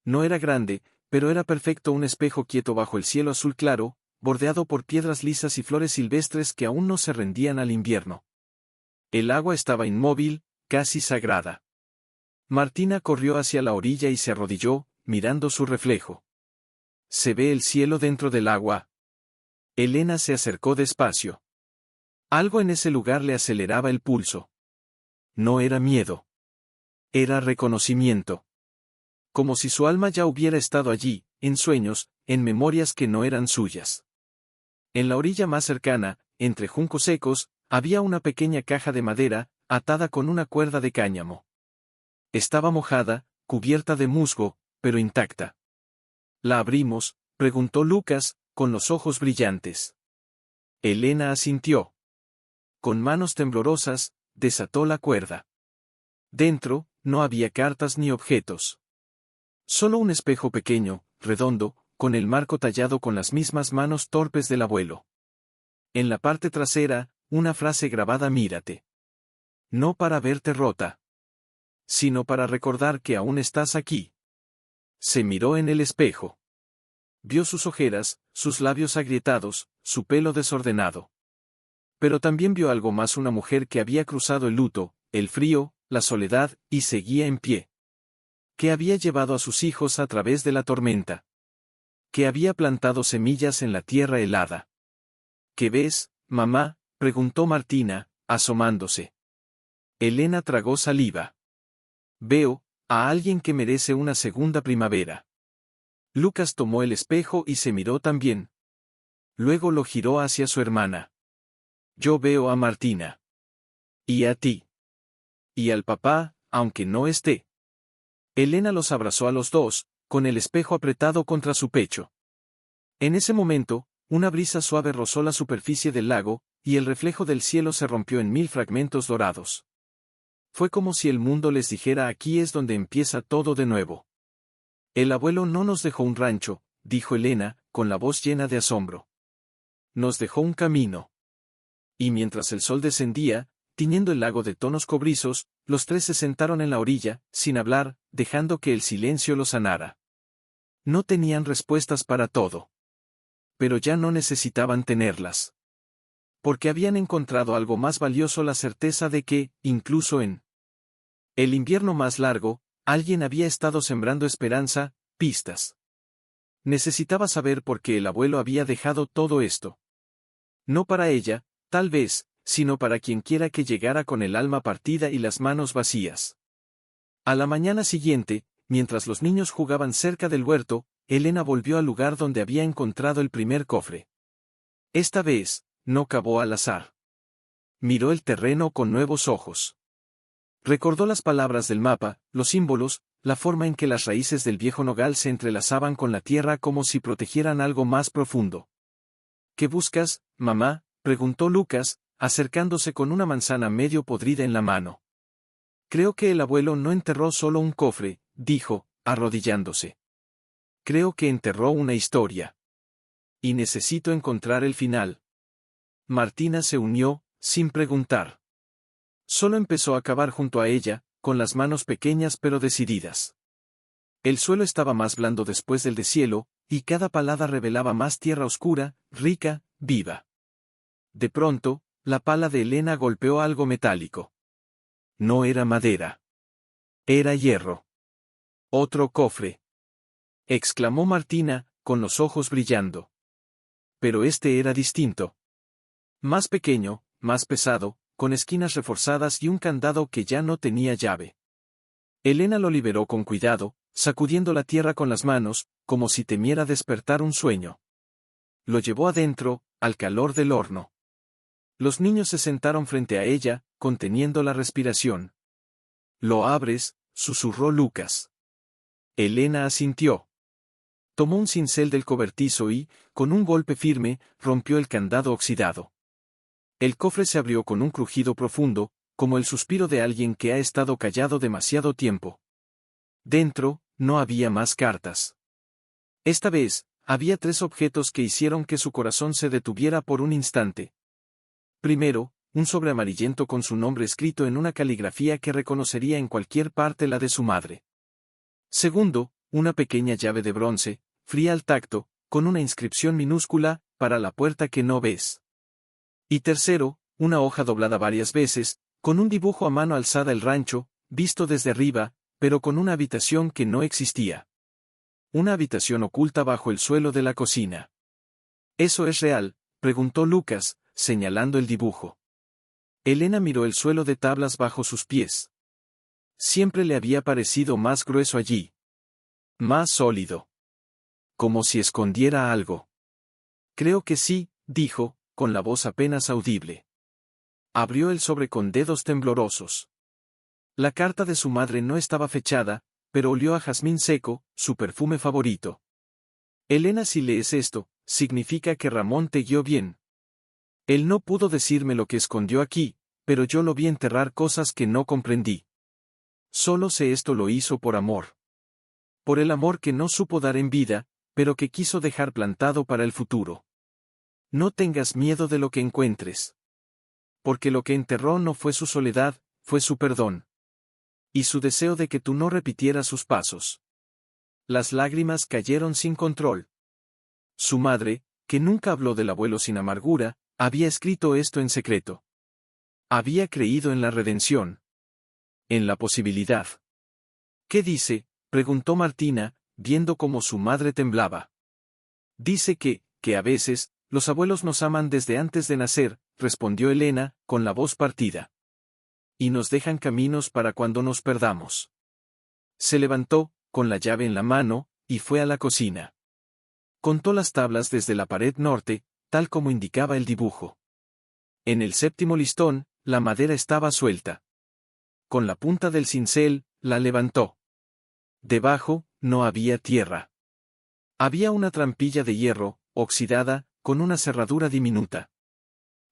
Speaker 1: No era grande, pero era perfecto, un espejo quieto bajo el cielo azul claro, bordeado por piedras lisas y flores silvestres que aún no se rendían al invierno. El agua estaba inmóvil, casi sagrada. Martina corrió hacia la orilla y se arrodilló, mirando su reflejo. ¿Se ve el cielo dentro del agua? Elena se acercó despacio. Algo en ese lugar le aceleraba el pulso. No era miedo. Era reconocimiento. Como si su alma ya hubiera estado allí, en sueños, en memorias que no eran suyas. En la orilla más cercana, entre juncos secos, había una pequeña caja de madera, atada con una cuerda de cáñamo. Estaba mojada, cubierta de musgo, pero intacta. ¿La abrimos?, preguntó Lucas, con los ojos brillantes. Elena asintió. Con manos temblorosas, desató la cuerda. Dentro, no había cartas ni objetos. Solo un espejo pequeño, redondo, con el marco tallado con las mismas manos torpes del abuelo. En la parte trasera, una frase grabada: «Mírate. No para verte rota, sino para recordar que aún estás aquí». Se miró en el espejo. Vio sus ojeras, sus labios agrietados, su pelo desordenado. Pero también vio algo más: una mujer que había cruzado el luto, el frío, la soledad, y seguía en pie. Que había llevado a sus hijos a través de la tormenta. Que había plantado semillas en la tierra helada. ¿Qué ves, mamá?, preguntó Martina, asomándose. Elena tragó saliva. Veo a alguien que merece una segunda primavera. Lucas tomó el espejo y se miró también. Luego lo giró hacia su hermana. Yo veo a Martina. Y a ti. Y al papá, aunque no esté. Elena los abrazó a los dos, con el espejo apretado contra su pecho. En ese momento, una brisa suave rozó la superficie del lago, y el reflejo del cielo se rompió en 1000 fragmentos dorados. Fue como si el mundo les dijera: aquí es donde empieza todo de nuevo. El abuelo no nos dejó un rancho, dijo Elena, con la voz llena de asombro. Nos dejó un camino. Y mientras el sol descendía, tiñendo el lago de tonos cobrizos, los 3 se sentaron en la orilla, sin hablar, dejando que el silencio los sanara. No tenían respuestas para todo. Pero ya no necesitaban tenerlas. Porque habían encontrado algo más valioso: la certeza de que, incluso en el invierno más largo, alguien había estado sembrando esperanza, pistas. Necesitaba saber por qué el abuelo había dejado todo esto. No para ella, tal vez, sino para quienquiera que llegara con el alma partida y las manos vacías. A la mañana siguiente, mientras los niños jugaban cerca del huerto, Elena volvió al lugar donde había encontrado el primer cofre. Esta vez, no cavó al azar. Miró el terreno con nuevos ojos. Recordó las palabras del mapa, los símbolos, la forma en que las raíces del viejo nogal se entrelazaban con la tierra como si protegieran algo más profundo. ¿Qué buscas, mamá?, preguntó Lucas, acercándose con una manzana medio podrida en la mano. Creo que el abuelo no enterró solo un cofre, dijo, arrodillándose. Creo que enterró una historia. Y necesito encontrar el final. Martina se unió, sin preguntar. Solo empezó a cavar junto a ella, con las manos pequeñas pero decididas. El suelo estaba más blando después del deshielo, y cada palada revelaba más tierra oscura, rica, viva. De pronto, la pala de Elena golpeó algo metálico. No era madera. Era hierro. «Otro cofre», exclamó Martina, con los ojos brillando. Pero este era distinto. Más pequeño, más pesado, con esquinas reforzadas y un candado que ya no tenía llave. Elena lo liberó con cuidado, sacudiendo la tierra con las manos, como si temiera despertar un sueño. Lo llevó adentro, al calor del horno. Los niños se sentaron frente a ella, conteniendo la respiración. «¿Lo abres?», susurró Lucas. Elena asintió. Tomó un cincel del cobertizo y, con un golpe firme, rompió el candado oxidado. El cofre se abrió con un crujido profundo, como el suspiro de alguien que ha estado callado demasiado tiempo. Dentro, no había más cartas. Esta vez, había 3 objetos que hicieron que su corazón se detuviera por un instante. Primero, un sobre amarillento con su nombre escrito en una caligrafía que reconocería en cualquier parte la de su madre. Segundo, una pequeña llave de bronce, fría al tacto, con una inscripción minúscula, para la puerta que no ves. Y tercero, una hoja doblada varias veces, con un dibujo a mano alzada el rancho, visto desde arriba, pero con una habitación que no existía. Una habitación oculta bajo el suelo de la cocina. «¿Eso es real?», preguntó Lucas, señalando el dibujo. Elena miró el suelo de tablas bajo sus pies. Siempre le había parecido más grueso allí. Más sólido. Como si escondiera algo. «Creo que sí», dijo, con la voz apenas audible. Abrió el sobre con dedos temblorosos. La carta de su madre no estaba fechada, pero olió a jazmín seco, su perfume favorito. «Elena, si lees esto, significa que Ramón te guió bien. Él no pudo decirme lo que escondió aquí, pero yo lo vi enterrar cosas que no comprendí. Solo sé esto lo hizo por amor. Por el amor que no supo dar en vida, pero que quiso dejar plantado para el futuro. No tengas miedo de lo que encuentres. Porque lo que enterró no fue su soledad, fue su perdón. Y su deseo de que tú no repitieras sus pasos». Las lágrimas cayeron sin control. Su madre, que nunca habló del abuelo sin amargura, había escrito esto en secreto. Había creído en la redención. En la posibilidad. «¿Qué dice?», preguntó Martina, viendo cómo su madre temblaba. «Dice que a veces, los abuelos nos aman desde antes de nacer», respondió Elena, con la voz partida. «Y nos dejan caminos para cuando nos perdamos». Se levantó, con la llave en la mano, y fue a la cocina. Contó las tablas desde la pared norte, tal como indicaba el dibujo. En el 7º listón, la madera estaba suelta. Con la punta del cincel, la levantó. Debajo, no había tierra. Había una trampilla de hierro, oxidada, con una cerradura diminuta.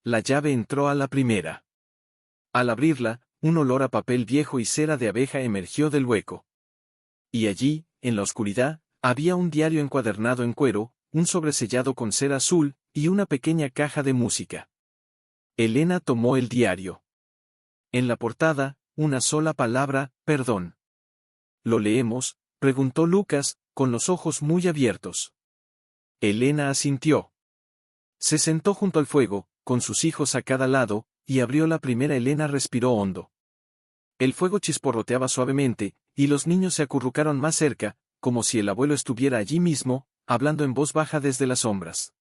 Speaker 1: La llave entró a la primera. Al abrirla, un olor a papel viejo y cera de abeja emergió del hueco. Y allí, en la oscuridad, había un diario encuadernado en cuero, un sobresellado con cera azul, y una pequeña caja de música. Elena tomó el diario. En la portada, una sola palabra: perdón. «¿Lo leemos?», preguntó Lucas, con los ojos muy abiertos. Elena asintió. Se sentó junto al fuego, con sus hijos a cada lado, y abrió la primera. Elena respiró hondo. El fuego chisporroteaba suavemente, y los niños se acurrucaron más cerca, como si el abuelo estuviera allí mismo, hablando en voz baja desde las sombras.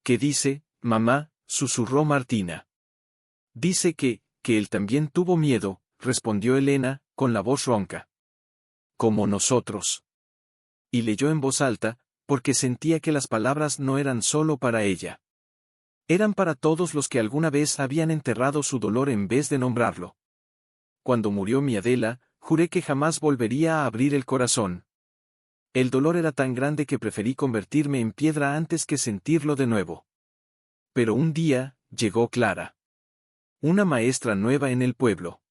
Speaker 1: «¿Qué dice, mamá?», susurró Martina. «Dice que él también tuvo miedo», respondió Elena, con la voz ronca. «Como nosotros». Y leyó en voz alta, porque sentía que las palabras no eran solo para ella. Eran para todos los que alguna vez habían enterrado su dolor en vez de nombrarlo. «Cuando murió mi Adela, juré que jamás volvería a abrir el corazón. El dolor era tan grande que preferí convertirme en piedra antes que sentirlo de nuevo. Pero un día, llegó Clara. Una maestra nueva en el pueblo.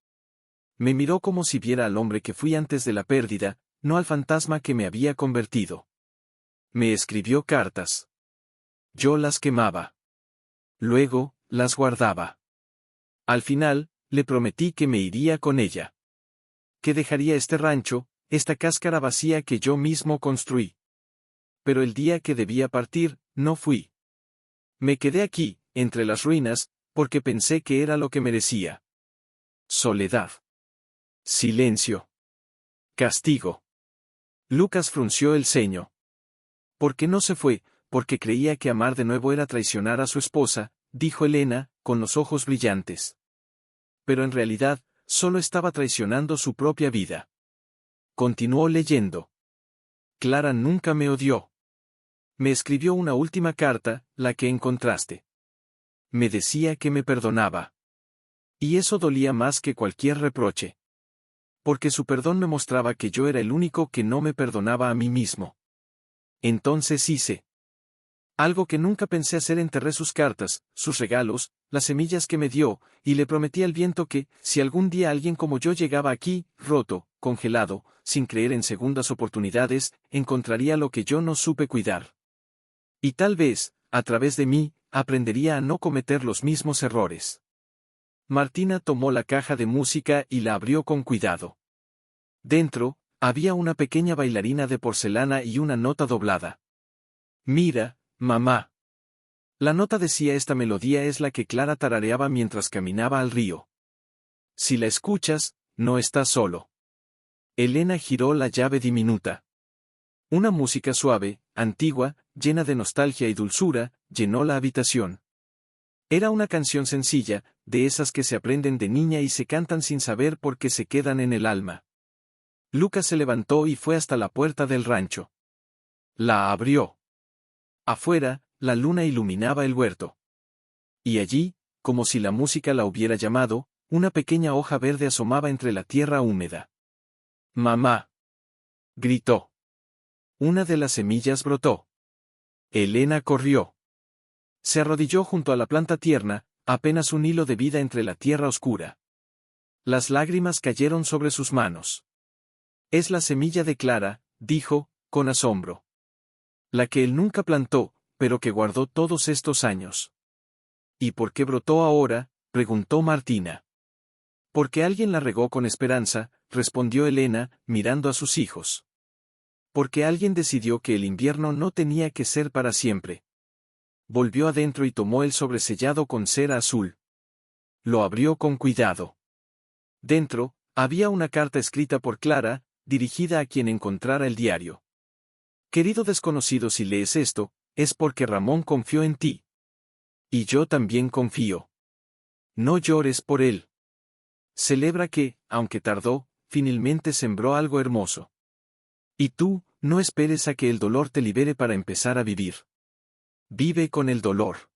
Speaker 1: Me miró como si viera al hombre que fui antes de la pérdida, no al fantasma que me había convertido. Me escribió cartas. Yo las quemaba. Luego, las guardaba. Al final, le prometí que me iría con ella. Que dejaría este rancho, esta cáscara vacía que yo mismo construí. Pero el día que debía partir, no fui. Me quedé aquí, entre las ruinas, porque pensé que era lo que merecía. Soledad. Silencio. Castigo. Lucas frunció el ceño. ¿Por qué no se fue? Porque creía que amar de nuevo era traicionar a su esposa, dijo Elena, con los ojos brillantes. Pero en realidad, solo estaba traicionando su propia vida. Continuó leyendo. Clara nunca me odió. Me escribió una última carta, la que encontraste. Me decía que me perdonaba. Y eso dolía más que cualquier reproche. Porque su perdón me mostraba que yo era el único que no me perdonaba a mí mismo. Entonces hice algo que nunca pensé hacer: enterré sus cartas, sus regalos, las semillas que me dio, y le prometí al viento que, si algún día alguien como yo llegaba aquí, roto, congelado, sin creer en segundas oportunidades, encontraría lo que yo no supe cuidar. Y tal vez, a través de mí, aprendería a no cometer los mismos errores. Martina tomó la caja de música y la abrió con cuidado. Dentro, había una pequeña bailarina de porcelana y una nota doblada. Mira, mamá. La nota decía: esta melodía es la que Clara tarareaba mientras caminaba al río. Si la escuchas, no estás solo. Elena giró la llave diminuta. Una música suave, antigua, llena de nostalgia y dulzura, llenó la habitación. Era una canción sencilla, de esas que se aprenden de niña y se cantan sin saber por qué se quedan en el alma. Lucas se levantó y fue hasta la puerta del rancho. La abrió. Afuera, la luna iluminaba el huerto. Y allí, como si la música la hubiera llamado, una pequeña hoja verde asomaba entre la tierra húmeda. ¡Mamá! Gritó. Una de las semillas brotó. Elena corrió. Se arrodilló junto a la planta tierna, apenas un hilo de vida entre la tierra oscura. Las lágrimas cayeron sobre sus manos. Es la semilla de Clara, dijo, con asombro. La que él nunca plantó, pero que guardó todos estos años. ¿Y por qué brotó ahora?, preguntó Martina. Porque alguien la regó con esperanza, respondió Elena, mirando a sus hijos. Porque alguien decidió que el invierno no tenía que ser para siempre. Volvió adentro y tomó el sobresellado con cera azul. Lo abrió con cuidado. Dentro, había una carta escrita por Clara, dirigida a quien encontrara el diario. Querido desconocido, si lees esto, es porque Ramón confió en ti. Y yo también confío. No llores por él. Celebra que, aunque tardó, finalmente sembró algo hermoso. Y tú, no esperes a que el dolor te libere para empezar a vivir. Vive con el dolor.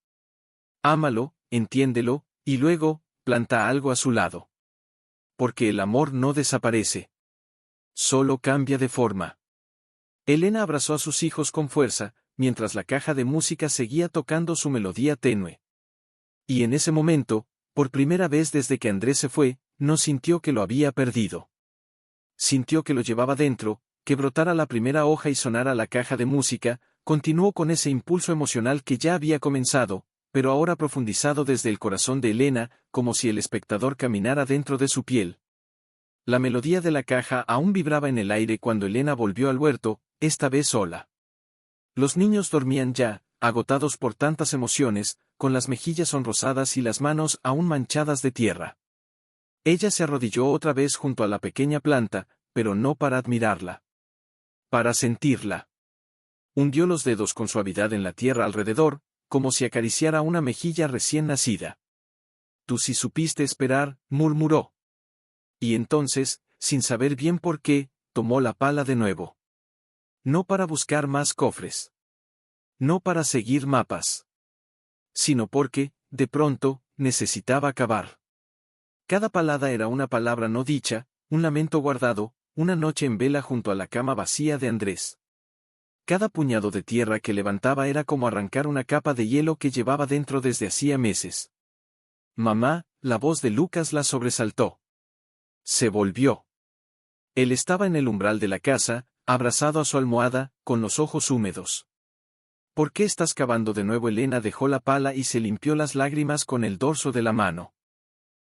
Speaker 1: Ámalo, entiéndelo, y luego, planta algo a su lado. Porque el amor no desaparece. Solo cambia de forma. Elena abrazó a sus hijos con fuerza, mientras la caja de música seguía tocando su melodía tenue. Y en ese momento, por primera vez desde que Andrés se fue, no sintió que lo había perdido. Sintió que lo llevaba dentro, que brotara la primera hoja y sonara la caja de música, continuó con ese impulso emocional que ya había comenzado, pero ahora profundizado desde el corazón de Elena, como si el espectador caminara dentro de su piel. La melodía de la caja aún vibraba en el aire cuando Elena volvió al huerto, esta vez sola. Los niños dormían ya, agotados por tantas emociones, con las mejillas sonrosadas y las manos aún manchadas de tierra. Ella se arrodilló otra vez junto a la pequeña planta, pero no para admirarla. Para sentirla. Hundió los dedos con suavidad en la tierra alrededor, como si acariciara una mejilla recién nacida. Tú sí supiste esperar, murmuró. Y entonces, sin saber bien por qué, tomó la pala de nuevo. No para buscar más cofres. No para seguir mapas. Sino porque, de pronto, necesitaba acabar. Cada palada era una palabra no dicha, un lamento guardado, una noche en vela junto a la cama vacía de Andrés. Cada puñado de tierra que levantaba era como arrancar una capa de hielo que llevaba dentro desde hacía meses. Mamá, la voz de Lucas la sobresaltó. Se volvió. Él estaba en el umbral de la casa, abrazado a su almohada, con los ojos húmedos. ¿Por qué estás cavando de nuevo? Elena dejó la pala y se limpió las lágrimas con el dorso de la mano.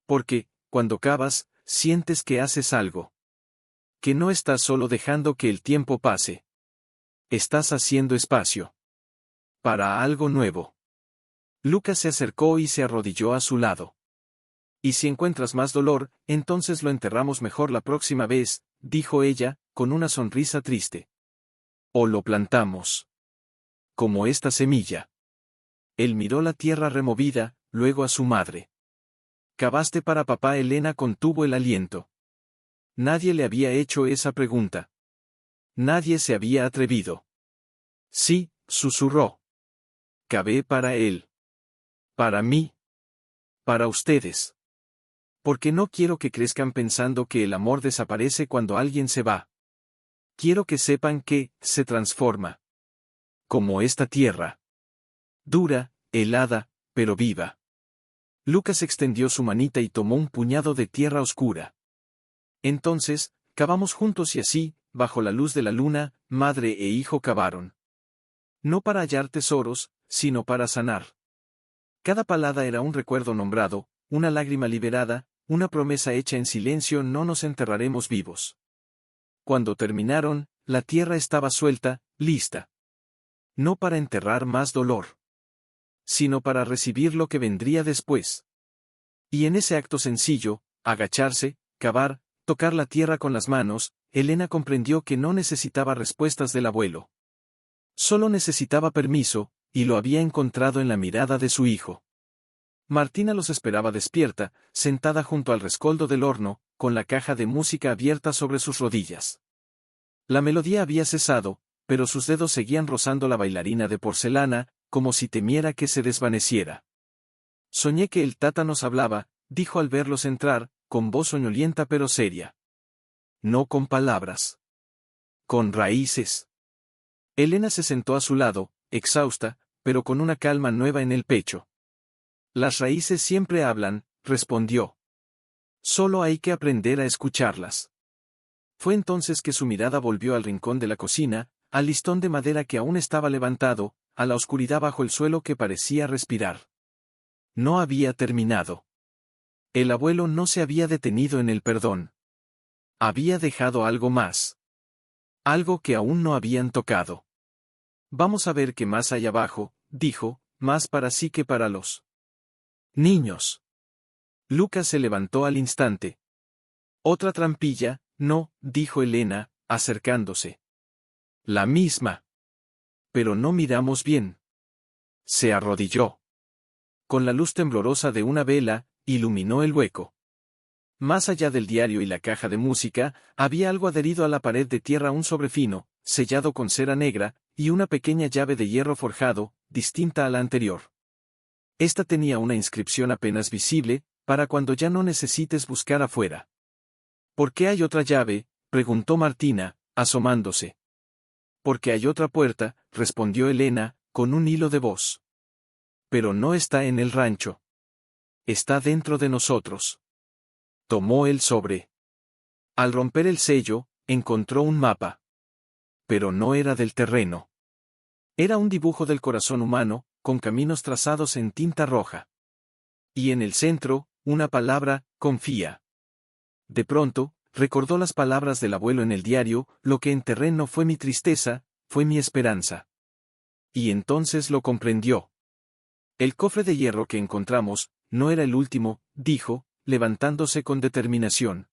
Speaker 1: Porque, cuando cavas, sientes que haces algo. Que no estás solo dejando que el tiempo pase. Estás haciendo espacio. Para algo nuevo. Lucas se acercó y se arrodilló a su lado. Y si encuentras más dolor, entonces lo enterramos mejor la próxima vez, dijo ella, con una sonrisa triste. O lo plantamos. Como esta semilla. Él miró la tierra removida, luego a su madre. ¿Cavaste para papá? Elena contuvo el aliento. Nadie le había hecho esa pregunta. Nadie se había atrevido. Sí, susurró. Cavé para él. Para mí. Para ustedes. Porque no quiero que crezcan pensando que el amor desaparece cuando alguien se va. Quiero que sepan que, se transforma. Como esta tierra. Dura, helada, pero viva. Lucas extendió su manita y tomó un puñado de tierra oscura. Entonces, cavamos juntos y así, bajo la luz de la luna, madre e hijo cavaron. No para hallar tesoros, sino para sanar. Cada palada era un recuerdo nombrado, una lágrima liberada, una promesa hecha en silencio: no nos enterraremos vivos. Cuando terminaron, la tierra estaba suelta, lista. No para enterrar más dolor, sino para recibir lo que vendría después. Y en ese acto sencillo, agacharse, cavar, tocar la tierra con las manos, Elena comprendió que no necesitaba respuestas del abuelo. Solo necesitaba permiso, y lo había encontrado en la mirada de su hijo. Martina los esperaba despierta, sentada junto al rescoldo del horno, con la caja de música abierta sobre sus rodillas. La melodía había cesado, pero sus dedos seguían rozando la bailarina de porcelana, como si temiera que se desvaneciera. Soñé que el Tata nos hablaba, dijo al verlos entrar, con voz soñolienta pero seria. No con palabras. Con raíces. Elena se sentó a su lado, exhausta, pero con una calma nueva en el pecho. Las raíces siempre hablan, respondió. Solo hay que aprender a escucharlas. Fue entonces que su mirada volvió al rincón de la cocina, al listón de madera que aún estaba levantado, a la oscuridad bajo el suelo que parecía respirar. No había terminado. El abuelo no se había detenido en el perdón. Había dejado algo más. Algo que aún no habían tocado. Vamos a ver qué más hay abajo, dijo, más para sí que para los niños. Lucas se levantó al instante. Otra trampilla, no, dijo Elena, acercándose. La misma. Pero no miramos bien. Se arrodilló. Con la luz temblorosa de una vela, iluminó el hueco. Más allá del diario y la caja de música, había algo adherido a la pared de tierra: un sobre fino, sellado con cera negra, y una pequeña llave de hierro forjado, distinta a la anterior. Esta tenía una inscripción apenas visible, para cuando ya no necesites buscar afuera. ¿Por qué hay otra llave?, preguntó Martina, asomándose. Porque hay otra puerta, respondió Elena, con un hilo de voz. Pero no está en el rancho. Está dentro de nosotros. Tomó el sobre. Al romper el sello, encontró un mapa. Pero no era del terreno. Era un dibujo del corazón humano, con caminos trazados en tinta roja. Y en el centro, una palabra: confía. De pronto, recordó las palabras del abuelo en el diario: lo que enterré no fue mi tristeza, fue mi esperanza. Y entonces lo comprendió. El cofre de hierro que encontramos, no era el último, dijo, levantándose con determinación.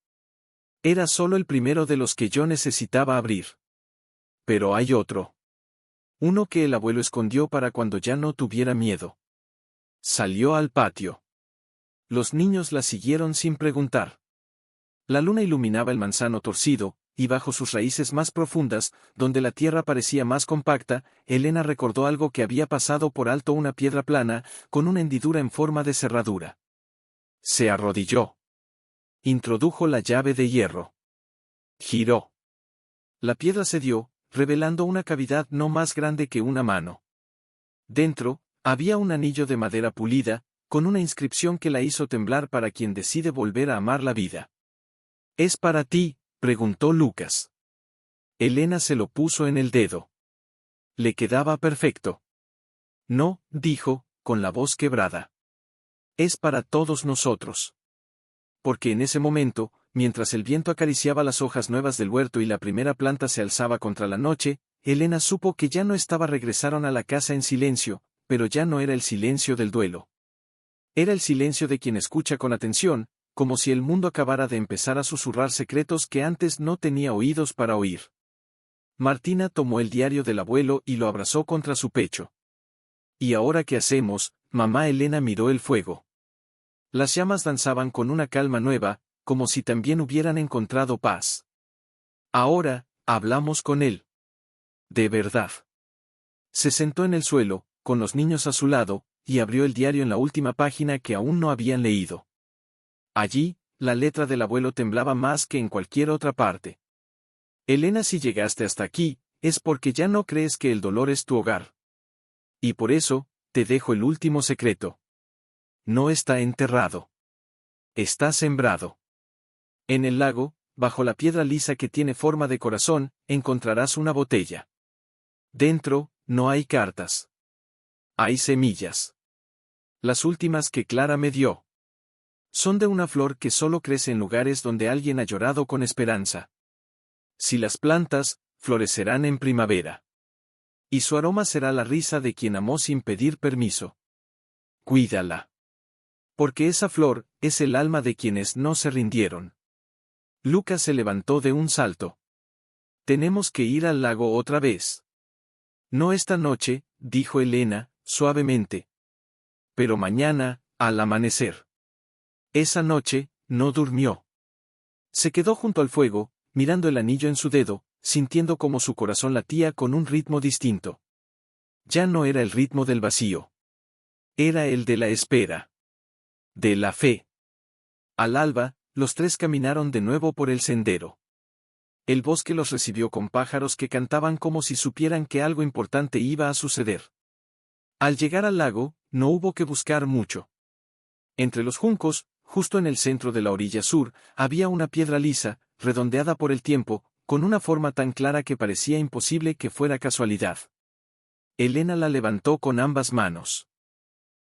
Speaker 1: Era solo el primero de los que yo necesitaba abrir. Pero hay otro. Uno que el abuelo escondió para cuando ya no tuviera miedo. Salió al patio. Los niños la siguieron sin preguntar. La luna iluminaba el manzano torcido, y bajo sus raíces más profundas, donde la tierra parecía más compacta, Elena recordó algo que había pasado por alto: una piedra plana, con una hendidura en forma de cerradura. Se arrodilló. Introdujo la llave de hierro. Giró. La piedra cedió, revelando una cavidad no más grande que una mano. Dentro, había un anillo de madera pulida, con una inscripción que la hizo temblar: para quien decide volver a amar la vida. ¿Es para ti?, preguntó Lucas. Elena se lo puso en el dedo. Le quedaba perfecto. No, dijo, con la voz quebrada. Es para todos nosotros. porque en ese momento, mientras el viento acariciaba las hojas nuevas del huerto y la primera planta se alzaba contra la noche, Elena supo que ya no estaba. Regresaron a la casa en silencio, pero ya no era el silencio del duelo. Era el silencio de quien escucha con atención, como si el mundo acabara de empezar a susurrar secretos que antes no tenía oídos para oír. Martina tomó el diario del abuelo y lo abrazó contra su pecho. ¿Y ahora qué hacemos, mamá? Elena miró el fuego. Las llamas danzaban con una calma nueva, como si también hubieran encontrado paz. Ahora, hablamos con él. De verdad. Se sentó en el suelo, con los niños a su lado, y abrió el diario en la última página que aún no habían leído. Allí, la letra del abuelo temblaba más que en cualquier otra parte. Elena, si llegaste hasta aquí, es porque ya no crees que el dolor es tu hogar. Y por eso, te dejo el último secreto. No está enterrado. Está sembrado. En el lago, bajo la piedra lisa que tiene forma de corazón, encontrarás una botella. Dentro, no hay cartas. Hay semillas. Las últimas que Clara me dio. Son de una flor que solo crece en lugares donde alguien ha llorado con esperanza. Si las plantas, florecerán en primavera. Y su aroma será la risa de quien amó sin pedir permiso. Cuídala. Porque esa flor es el alma de quienes no se rindieron. Lucas se levantó de un salto. Tenemos que ir al lago otra vez. No esta noche, dijo Elena, suavemente. Pero mañana, al amanecer. Esa noche, no durmió. Se quedó junto al fuego, mirando el anillo en su dedo, sintiendo como su corazón latía con un ritmo distinto. Ya no era el ritmo del vacío. Era el de la espera. De la fe. Al alba, los tres caminaron de nuevo por el sendero. El bosque los recibió con pájaros que cantaban como si supieran que algo importante iba a suceder. Al llegar al lago, no hubo que buscar mucho. Entre los juncos, justo en el centro de la orilla sur, había una piedra lisa, redondeada por el tiempo, con una forma tan clara que parecía imposible que fuera casualidad. Elena la levantó con ambas manos.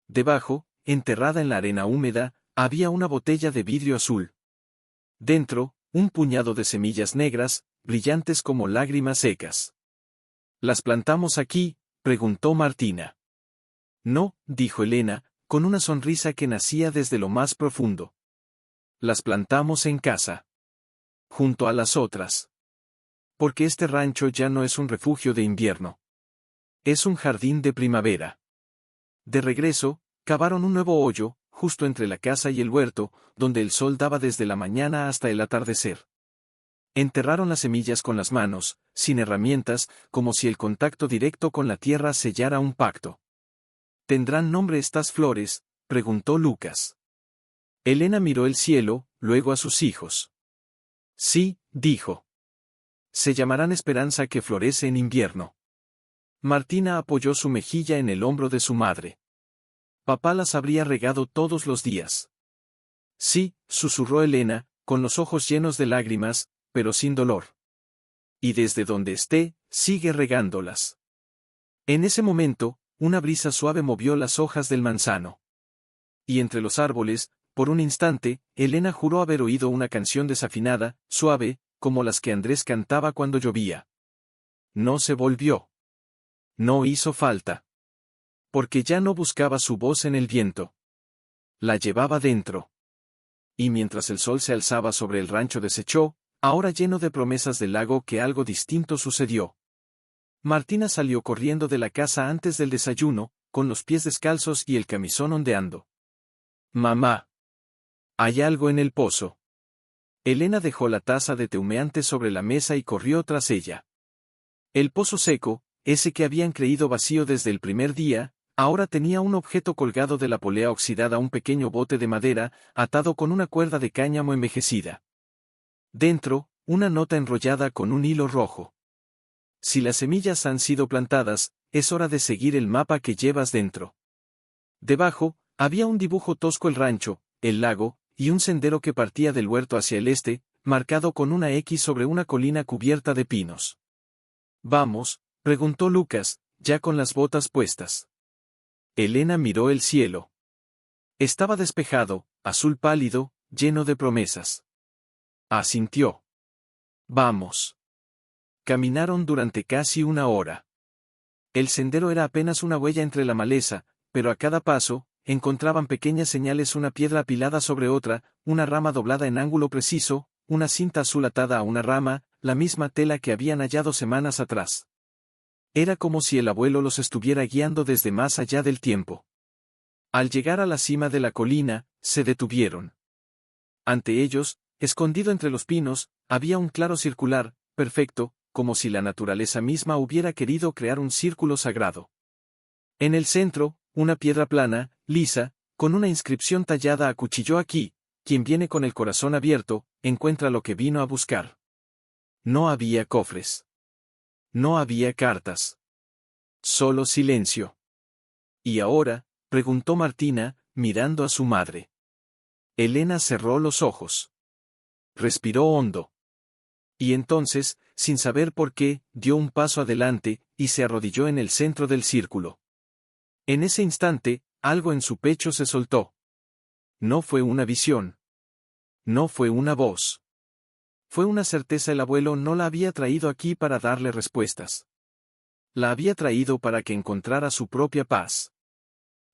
Speaker 1: Debajo, enterrada en la arena húmeda, había una botella de vidrio azul. Dentro, un puñado de semillas negras, brillantes como lágrimas secas. ¿Las plantamos aquí?, preguntó Martina. No, dijo Elena, con una sonrisa que nacía desde lo más profundo. Las plantamos en casa. Junto a las otras. Porque este rancho ya no es un refugio de invierno. Es un jardín de primavera. De regreso, cavaron un nuevo hoyo, justo entre la casa y el huerto, donde el sol daba desde la mañana hasta el atardecer. Enterraron las semillas con las manos, sin herramientas, como si el contacto directo con la tierra sellara un pacto. ¿Tendrán nombre estas flores?, preguntó Lucas. Elena miró el cielo, luego a sus hijos. Sí, dijo. Se llamarán esperanza que florece en invierno. Martina apoyó su mejilla en el hombro de su madre. Papá las habría regado todos los días. Sí, susurró Elena, con los ojos llenos de lágrimas, pero sin dolor. Y desde donde esté, sigue regándolas. En ese momento, una brisa suave movió las hojas del manzano. Y entre los árboles, por un instante, Elena juró haber oído una canción desafinada, suave, como las que Andrés cantaba cuando llovía. No se volvió. No hizo falta. Porque ya no buscaba su voz en el viento. La llevaba dentro. Y mientras el sol se alzaba sobre el rancho deshecho, ahora lleno de promesas del lago, que algo distinto sucedió. Martina salió corriendo de la casa antes del desayuno, con los pies descalzos y el camisón ondeando. Mamá. Hay algo en el pozo. Elena dejó la taza de té humeante sobre la mesa y corrió tras ella. El pozo seco, ese que habían creído vacío desde el primer día, ahora tenía un objeto colgado de la polea oxidada, un pequeño bote de madera, atado con una cuerda de cáñamo envejecida. Dentro, una nota enrollada con un hilo rojo. Si las semillas han sido plantadas, es hora de seguir el mapa que llevas dentro. Debajo, había un dibujo tosco: el rancho, el lago, y un sendero que partía del huerto hacia el este, marcado con una X sobre una colina cubierta de pinos. ¿Vamos?, preguntó Lucas, ya con las botas puestas. Elena miró el cielo. Estaba despejado, azul pálido, lleno de promesas. Asintió. Vamos. Caminaron durante casi una hora. El sendero era apenas una huella entre la maleza, pero a cada paso, encontraban pequeñas señales: una piedra apilada sobre otra, una rama doblada en ángulo preciso, una cinta azul atada a una rama, la misma tela que habían hallado semanas atrás. Era como si el abuelo los estuviera guiando desde más allá del tiempo. Al llegar a la cima de la colina, se detuvieron. Ante ellos, escondido entre los pinos, había un claro circular, perfecto, como si la naturaleza misma hubiera querido crear un círculo sagrado. En el centro, una piedra plana, lisa, con una inscripción tallada a cuchillo: aquí, quien viene con el corazón abierto, encuentra lo que vino a buscar. No había cofres. No había cartas. Solo silencio. ¿Y ahora?, preguntó Martina, mirando a su madre. Elena cerró los ojos. Respiró hondo. Y entonces, sin saber por qué, dio un paso adelante, y se arrodilló en el centro del círculo. En ese instante, algo en su pecho se soltó. No fue una visión. No fue una voz. Fue una certeza: el abuelo no la había traído aquí para darle respuestas. La había traído para que encontrara su propia paz.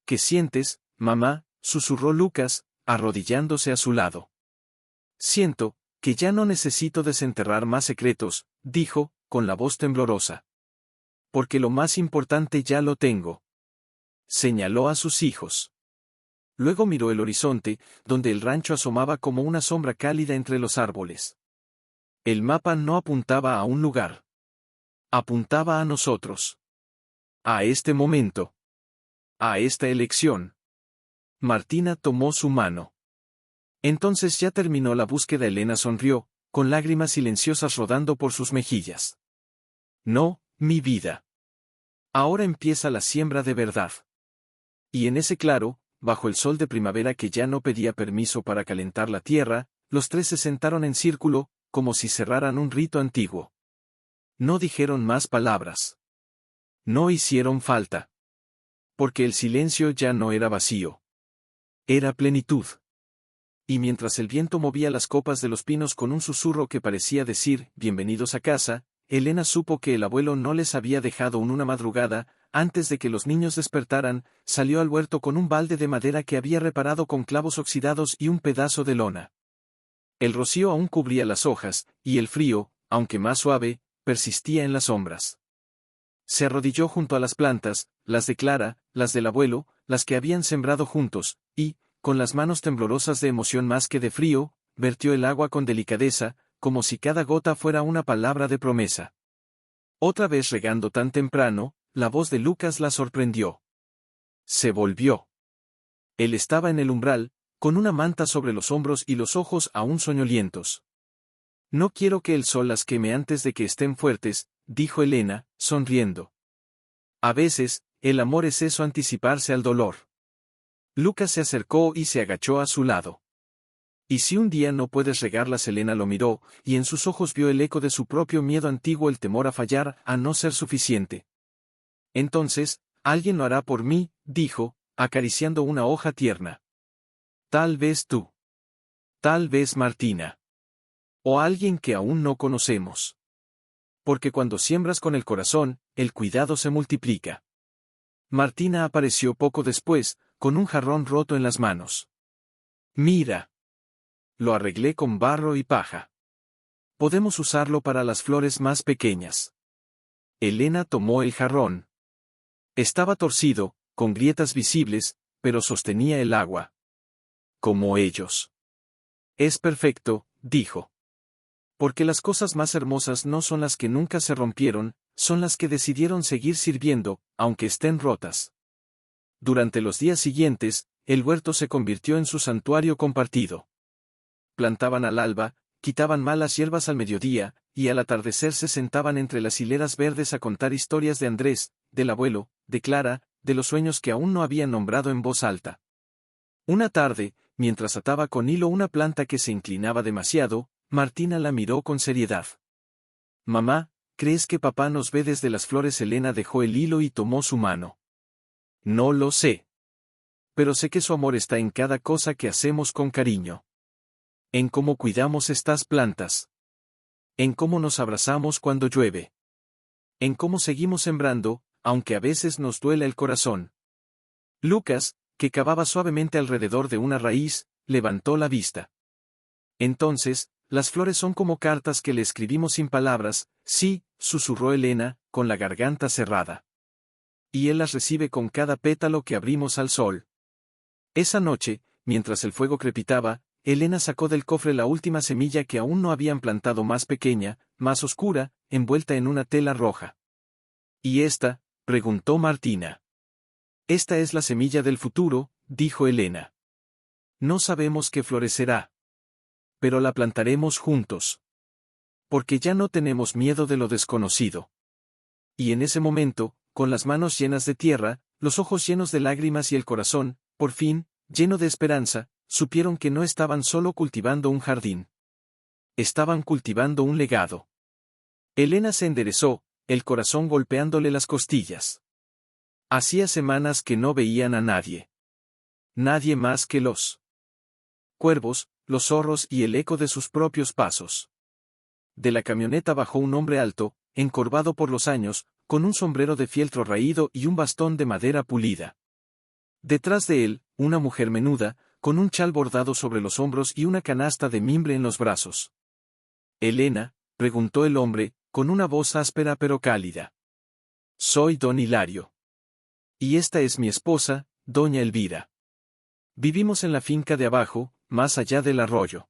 Speaker 1: ¿Qué sientes, mamá?, susurró Lucas, arrodillándose a su lado. Siento que ya no necesito desenterrar más secretos, dijo, con la voz temblorosa. Porque lo más importante ya lo tengo. Señaló a sus hijos. Luego miró el horizonte, donde el rancho asomaba como una sombra cálida entre los árboles. El mapa no apuntaba a un lugar. Apuntaba a nosotros. A este momento. A esta elección. Martina tomó su mano. Entonces ya terminó la búsqueda. Elena sonrió, con lágrimas silenciosas rodando por sus mejillas. No, mi vida. Ahora empieza la siembra de verdad. Y en ese claro, bajo el sol de primavera que ya no pedía permiso para calentar la tierra, los tres se sentaron en círculo, como si cerraran un rito antiguo. No dijeron más palabras. No hicieron falta. Porque el silencio ya no era vacío. Era plenitud. Y mientras el viento movía las copas de los pinos con un susurro que parecía decir: bienvenidos a casa, Elena supo que el abuelo no les había dejado una madrugada. Antes de que los niños despertaran, salió al huerto con un balde de madera que había reparado con clavos oxidados y un pedazo de lona. El rocío aún cubría las hojas, y el frío, aunque más suave, persistía en las sombras. Se arrodilló junto a las plantas, las de Clara, las del abuelo, las que habían sembrado juntos, y, con las manos temblorosas de emoción más que de frío, vertió el agua con delicadeza, como si cada gota fuera una palabra de promesa. Otra vez regando tan temprano, la voz de Lucas la sorprendió. Se volvió. Él estaba en el umbral, con una manta sobre los hombros y los ojos aún soñolientos. No quiero que el sol las queme antes de que estén fuertes, dijo Elena, sonriendo. A veces, el amor es eso: anticiparse al dolor. Lucas se acercó y se agachó a su lado. ¿Y si un día no puedes regarlas? Elena lo miró, y en sus ojos vio el eco de su propio miedo antiguo: el temor a fallar, a no ser suficiente. Entonces, alguien lo hará por mí, dijo, acariciando una hoja tierna. Tal vez tú. Tal vez Martina. O alguien que aún no conocemos. Porque cuando siembras con el corazón, el cuidado se multiplica. Martina apareció poco después, con un jarrón roto en las manos. Mira. Lo arreglé con barro y paja. Podemos usarlo para las flores más pequeñas. Elena tomó el jarrón. Estaba torcido, con grietas visibles, pero sostenía el agua. Como ellos. Es perfecto, dijo. Porque las cosas más hermosas no son las que nunca se rompieron, son las que decidieron seguir sirviendo, aunque estén rotas. Durante los días siguientes, el huerto se convirtió en su santuario compartido. Plantaban al alba, quitaban malas hierbas al mediodía, y al atardecer se sentaban entre las hileras verdes a contar historias de Andrés, del abuelo, de Clara, de los sueños que aún no habían nombrado en voz alta. Una tarde, mientras ataba con hilo una planta que se inclinaba demasiado, Martina la miró con seriedad. Mamá, ¿crees que papá nos ve desde las flores? Elena dejó el hilo y tomó su mano. No lo sé. Pero sé que su amor está en cada cosa que hacemos con cariño. En cómo cuidamos estas plantas. En cómo nos abrazamos cuando llueve. En cómo seguimos sembrando, aunque a veces nos duele el corazón. Lucas, que cavaba suavemente alrededor de una raíz, levantó la vista. Entonces, las flores son como cartas que le escribimos sin palabras, sí, susurró Elena, con la garganta cerrada. Y él las recibe con cada pétalo que abrimos al sol. Esa noche, mientras el fuego crepitaba, Elena sacó del cofre la última semilla que aún no habían plantado, más pequeña, más oscura, envuelta en una tela roja. ¿Y esta?, preguntó Martina. Esta es la semilla del futuro, dijo Elena. No sabemos qué florecerá. Pero la plantaremos juntos. Porque ya no tenemos miedo de lo desconocido. Y en ese momento, con las manos llenas de tierra, los ojos llenos de lágrimas y el corazón, por fin, lleno de esperanza, supieron que no estaban solo cultivando un jardín. Estaban cultivando un legado. Elena se enderezó, el corazón golpeándole las costillas. Hacía semanas que no veían a nadie. Nadie más que los cuervos, los zorros y el eco de sus propios pasos. De la camioneta bajó un hombre alto, encorvado por los años, con un sombrero de fieltro raído y un bastón de madera pulida. Detrás de él, una mujer menuda, con un chal bordado sobre los hombros y una canasta de mimbre en los brazos. «Elena», preguntó el hombre, con una voz áspera pero cálida. «Soy don Hilario. Y esta es mi esposa, doña Elvira. Vivimos en la finca de abajo, más allá del arroyo».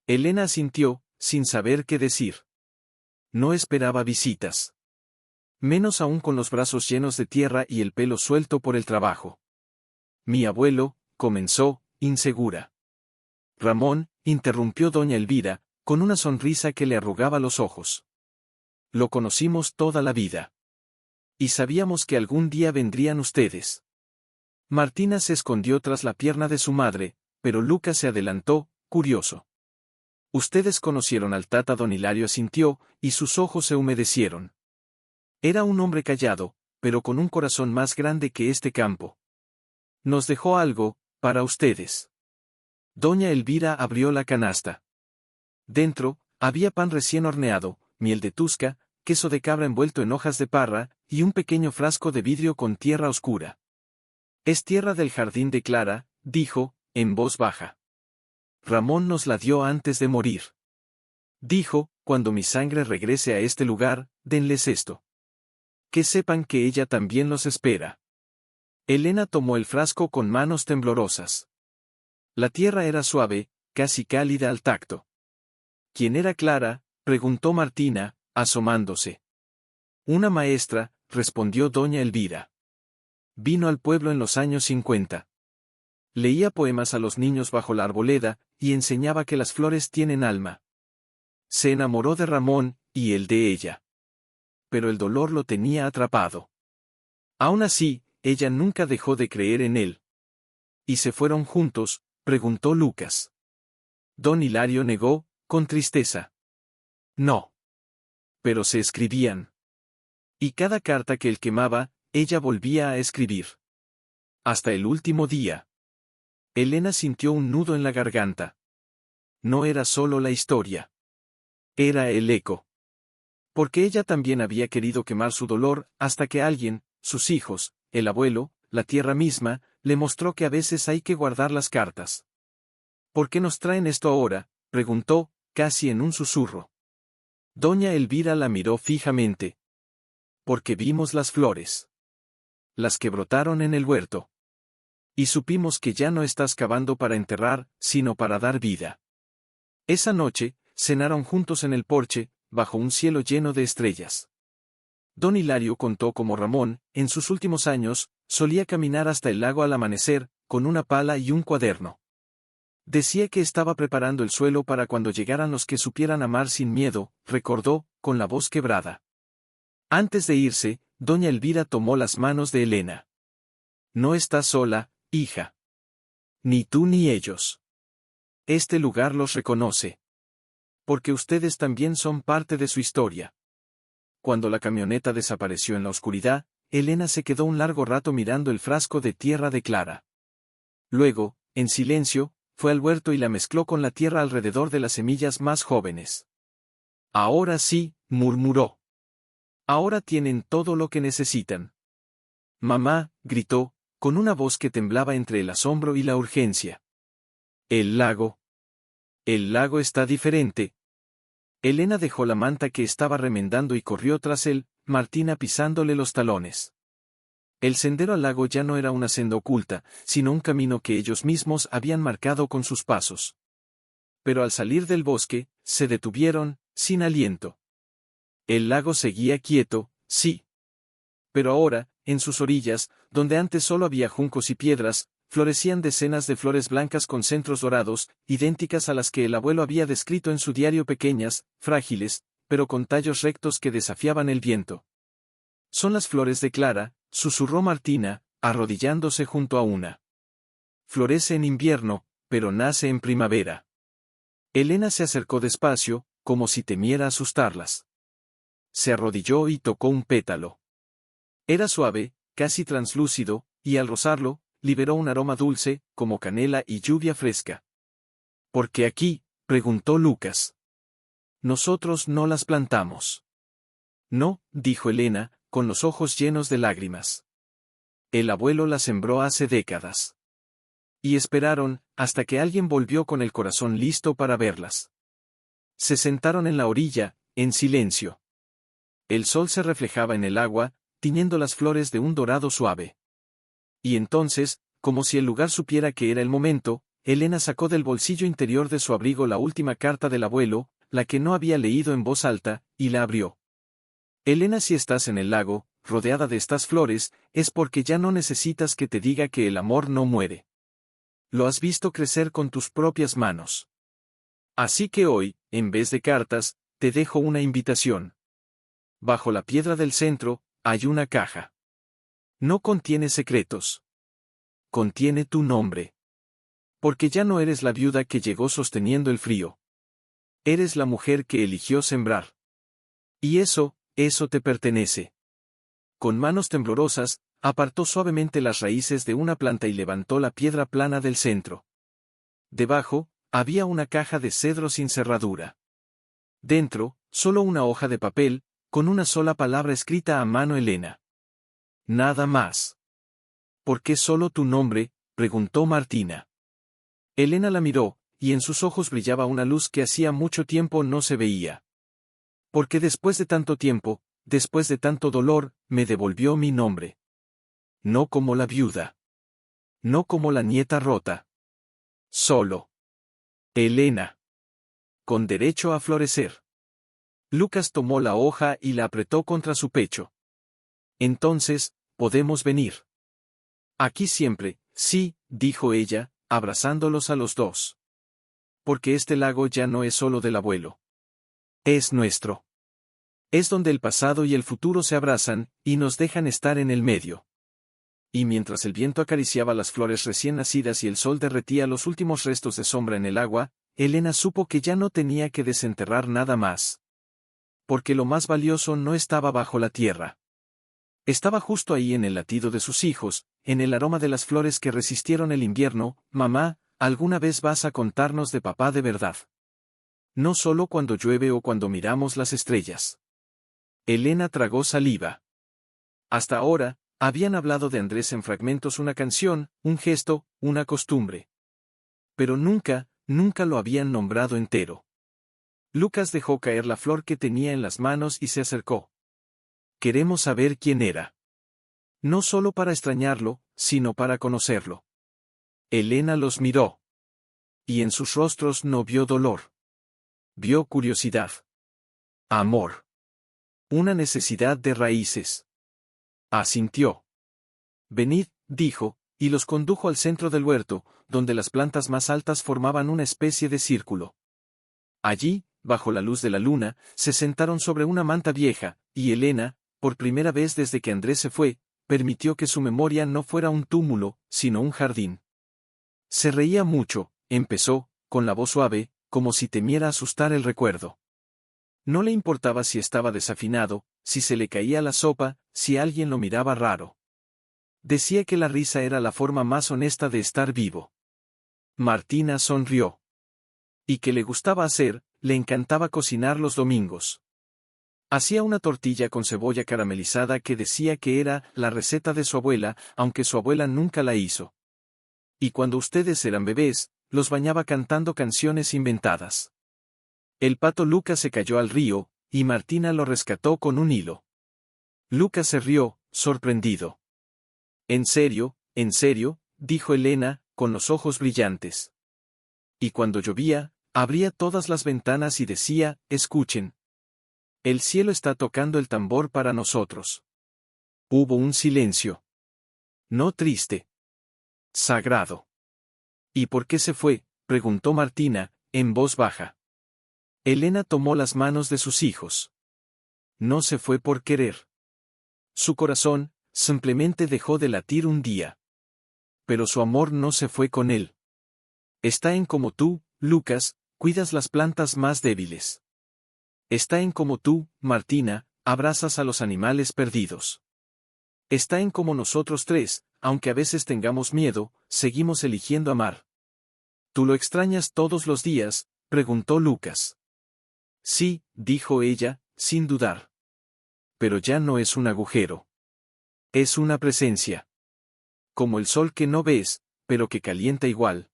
Speaker 1: Elena asintió, sin saber qué decir. No esperaba visitas. Menos aún con los brazos llenos de tierra y el pelo suelto por el trabajo. «Mi abuelo», comenzó, insegura. «Ramón», interrumpió doña Elvira, con una sonrisa que le arrugaba los ojos. «Lo conocimos toda la vida. Y sabíamos que algún día vendrían ustedes». Martina se escondió tras la pierna de su madre, pero Lucas se adelantó, curioso. «Ustedes conocieron al tata». Don Hilario asintió, y sus ojos se humedecieron. Era un hombre callado, pero con un corazón más grande que este campo. «Nos dejó algo, para ustedes». Doña Elvira abrió la canasta. Dentro, había pan recién horneado, miel de tusca, queso de cabra envuelto en hojas de parra, y un pequeño frasco de vidrio con tierra oscura. «Es tierra del jardín de Clara», dijo, en voz baja. «Ramón nos la dio antes de morir. Dijo, cuando mi sangre regrese a este lugar, denles esto. Que sepan que ella también los espera». Elena tomó el frasco con manos temblorosas. La tierra era suave, casi cálida al tacto. «¿Quién era Clara?», preguntó Martina, asomándose. «Una maestra», respondió doña Elvira. «Vino al pueblo en los años 50. Leía poemas a los niños bajo la arboleda, y enseñaba que las flores tienen alma. Se enamoró de Ramón, y él de ella. Pero el dolor lo tenía atrapado. Aún así, ella nunca dejó de creer en él». «¿Y se fueron juntos?», preguntó Lucas. Don Hilario negó, con tristeza. «No. Pero se escribían. Y cada carta que él quemaba, ella volvía a escribir. Hasta el último día». Elena sintió un nudo en la garganta. No era solo la historia. Era el eco. Porque ella también había querido quemar su dolor, hasta que alguien, sus hijos, el abuelo, la tierra misma, le mostró que a veces hay que guardar las cartas. «¿Por qué nos traen esto ahora?», preguntó, casi en un susurro. Doña Elvira la miró fijamente. «Porque vimos las flores. Las que brotaron en el huerto. Y supimos que ya no estás cavando para enterrar, sino para dar vida». Esa noche, cenaron juntos en el porche, bajo un cielo lleno de estrellas. Don Hilario contó cómo Ramón, en sus últimos años, solía caminar hasta el lago al amanecer, con una pala y un cuaderno. Decía que estaba preparando el suelo para cuando llegaran los que supieran amar sin miedo, recordó, con la voz quebrada. Antes de irse, doña Elvira tomó las manos de Elena. «No estás sola, hija. Ni tú ni ellos. Este lugar los reconoce. Porque ustedes también son parte de su historia». Cuando la camioneta desapareció en la oscuridad, Elena se quedó un largo rato mirando el frasco de tierra de Clara. Luego, en silencio, fue al huerto y la mezcló con la tierra alrededor de las semillas más jóvenes. Ahora sí, murmuró. Ahora tienen todo lo que necesitan. Mamá, gritó, con una voz que temblaba entre el asombro y la urgencia. El lago. El lago está diferente. Elena dejó la manta que estaba remendando y corrió tras él, Martina pisándole los talones. El sendero al lago ya no era una senda oculta, sino un camino que ellos mismos habían marcado con sus pasos. Pero al salir del bosque, se detuvieron, sin aliento. El lago seguía quieto, sí. Pero ahora, en sus orillas, donde antes solo había juncos y piedras, florecían decenas de flores blancas con centros dorados, idénticas a las que el abuelo había descrito en su diario, pequeñas, frágiles, pero con tallos rectos que desafiaban el viento. Son las flores de Clara, susurró Martina, arrodillándose junto a una. Florece en invierno, pero nace en primavera. Elena se acercó despacio, como si temiera asustarlas. Se arrodilló y tocó un pétalo. Era suave, casi translúcido, y al rozarlo, liberó un aroma dulce, como canela y lluvia fresca. ¿Por qué aquí?, preguntó Lucas. Nosotros no las plantamos. No, dijo Elena, con los ojos llenos de lágrimas. El abuelo las sembró hace décadas. Y esperaron, hasta que alguien volvió con el corazón listo para verlas. Se sentaron en la orilla, en silencio. El sol se reflejaba en el agua, tiñendo las flores de un dorado suave. Y entonces, como si el lugar supiera que era el momento, Elena sacó del bolsillo interior de su abrigo la última carta del abuelo, la que no había leído en voz alta, y la abrió. Elena, si estás en el lago, rodeada de estas flores, es porque ya no necesitas que te diga que el amor no muere. Lo has visto crecer con tus propias manos. Así que hoy, en vez de cartas, te dejo una invitación. Bajo la piedra del centro, hay una caja. No contiene secretos. Contiene tu nombre. Porque ya no eres la viuda que llegó sosteniendo el frío. Eres la mujer que eligió sembrar. Y eso te pertenece. Con manos temblorosas, apartó suavemente las raíces de una planta y levantó la piedra plana del centro. Debajo, había una caja de cedro sin cerradura. Dentro, solo una hoja de papel, con una sola palabra escrita a mano Elena. Nada más. ¿Por qué solo tu nombre?, preguntó Martina. Elena la miró, y en sus ojos brillaba una luz que hacía mucho tiempo no se veía. Porque después de tanto tiempo, después de tanto dolor, me devolvió mi nombre. No como la viuda. No como la nieta rota. Solo. Elena. Con derecho a florecer. Lucas tomó la hoja y la apretó contra su pecho. Entonces, podemos venir. Aquí siempre, sí, dijo ella, abrazándolos a los dos. Porque este lago ya no es solo del abuelo. Es nuestro. Es donde el pasado y el futuro se abrazan, y nos dejan estar en el medio. Y mientras el viento acariciaba las flores recién nacidas y el sol derretía los últimos restos de sombra en el agua, Elena supo que ya no tenía que desenterrar nada más. Porque lo más valioso no estaba bajo la tierra. Estaba justo ahí en el latido de sus hijos, en el aroma de las flores que resistieron el invierno. Mamá, ¿alguna vez vas a contarnos de papá de verdad? No solo cuando llueve o cuando miramos las estrellas. Elena tragó saliva. Hasta ahora, habían hablado de Andrés en fragmentos, una canción, un gesto, una costumbre. Pero nunca lo habían nombrado entero. Lucas dejó caer la flor que tenía en las manos y se acercó. Queremos saber quién era. No solo para extrañarlo, sino para conocerlo. Elena los miró. Y en sus rostros no vio dolor. Vio curiosidad. Amor. Una necesidad de raíces. Asintió. Venid, dijo, y los condujo al centro del huerto, donde las plantas más altas formaban una especie de círculo. Allí, bajo la luz de la luna, se sentaron sobre una manta vieja, y Elena, por primera vez desde que Andrés se fue, permitió que su memoria no fuera un túmulo, sino un jardín. Se reía mucho, empezó, con la voz suave, como si temiera asustar el recuerdo. No le importaba si estaba desafinado, si se le caía la sopa, si alguien lo miraba raro. Decía que la risa era la forma más honesta de estar vivo. Martina sonrió. ¿Y qué le gustaba hacer? Le encantaba cocinar los domingos. Hacía una tortilla con cebolla caramelizada que decía que era la receta de su abuela, aunque su abuela nunca la hizo. Y cuando ustedes eran bebés, los bañaba cantando canciones inventadas. El pato Lucas se cayó al río, y Martina lo rescató con un hilo. Lucas se rió, sorprendido. ¿En serio, dijo Elena, con los ojos brillantes. Y cuando llovía, abría todas las ventanas y decía, escuchen. El cielo está tocando el tambor para nosotros. Hubo un silencio. No triste. Sagrado. ¿Y por qué se fue?, preguntó Martina, en voz baja. Elena tomó las manos de sus hijos. No se fue por querer. Su corazón, simplemente dejó de latir un día. Pero su amor no se fue con él. Está en cómo tú, Lucas, cuidas las plantas más débiles. Está en cómo tú, Martina, abrazas a los animales perdidos. Está en cómo nosotros tres, aunque a veces tengamos miedo, seguimos eligiendo amar. ¿Tú lo extrañas todos los días?, preguntó Lucas. Sí, dijo ella, sin dudar. Pero ya no es un agujero. Es una presencia. Como el sol que no ves, pero que calienta igual.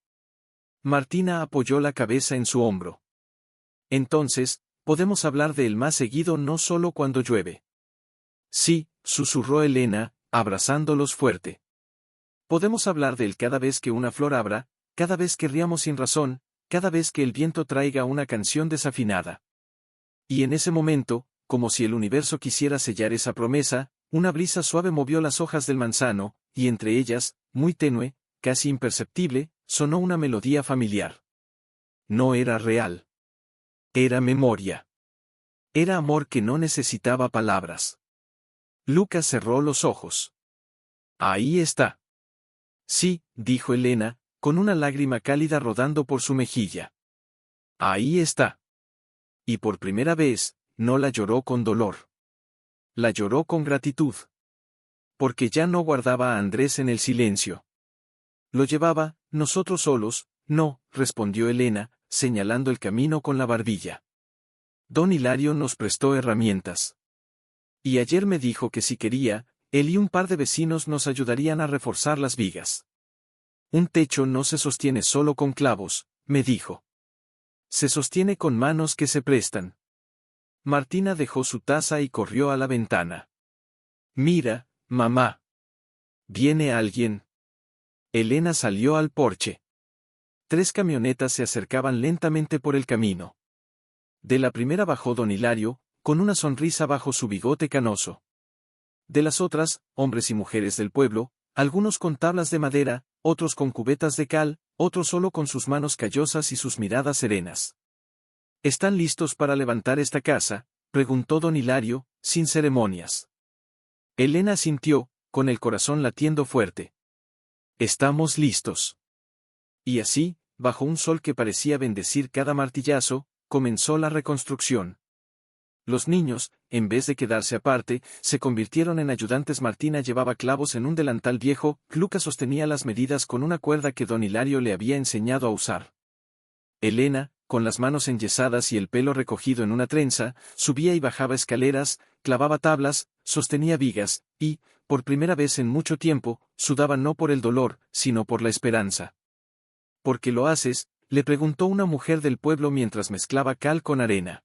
Speaker 1: Martina apoyó la cabeza en su hombro. Entonces, podemos hablar de él más seguido, no solo cuando llueve. Sí, susurró Elena, abrazándolos fuerte. Podemos hablar de él cada vez que una flor abra, cada vez que riamos sin razón, cada vez que el viento traiga una canción desafinada. Y en ese momento, como si el universo quisiera sellar esa promesa, una brisa suave movió las hojas del manzano, y entre ellas, muy tenue, casi imperceptible, sonó una melodía familiar. No era real. Era memoria. Era amor que no necesitaba palabras. Lucas cerró los ojos. Ahí está. Sí, dijo Elena, con una lágrima cálida rodando por su mejilla. Ahí está. Y por primera vez, no la lloró con dolor. La lloró con gratitud. Porque ya no guardaba a Andrés en el silencio. Lo llevaba, nosotros solos, no, respondió Elena, señalando el camino con la barbilla. Don Hilario nos prestó herramientas. Y ayer me dijo que si quería, él y un par de vecinos nos ayudarían a reforzar las vigas. Un techo no se sostiene solo con clavos, me dijo. Se sostiene con manos que se prestan. Martina dejó su taza y corrió a la ventana. Mira, mamá. ¿Viene alguien? Elena salió al porche. 3 camionetas se acercaban lentamente por el camino. De la primera bajó don Hilario, con una sonrisa bajo su bigote canoso. De las otras, hombres y mujeres del pueblo, algunos con tablas de madera, otros con cubetas de cal, otros solo con sus manos callosas y sus miradas serenas. ¿Están listos para levantar esta casa?, preguntó don Hilario, sin ceremonias. Elena asintió, con el corazón latiendo fuerte. Estamos listos. Y así, bajo un sol que parecía bendecir cada martillazo, comenzó la reconstrucción. Los niños, en vez de quedarse aparte, se convirtieron en ayudantes. Martina llevaba clavos en un delantal viejo, Lucas sostenía las medidas con una cuerda que don Hilario le había enseñado a usar. Elena, con las manos enyesadas y el pelo recogido en una trenza, subía y bajaba escaleras, clavaba tablas, sostenía vigas, y, por primera vez en mucho tiempo, sudaba no por el dolor, sino por la esperanza. ¿Por qué lo haces?, le preguntó una mujer del pueblo mientras mezclaba cal con arena.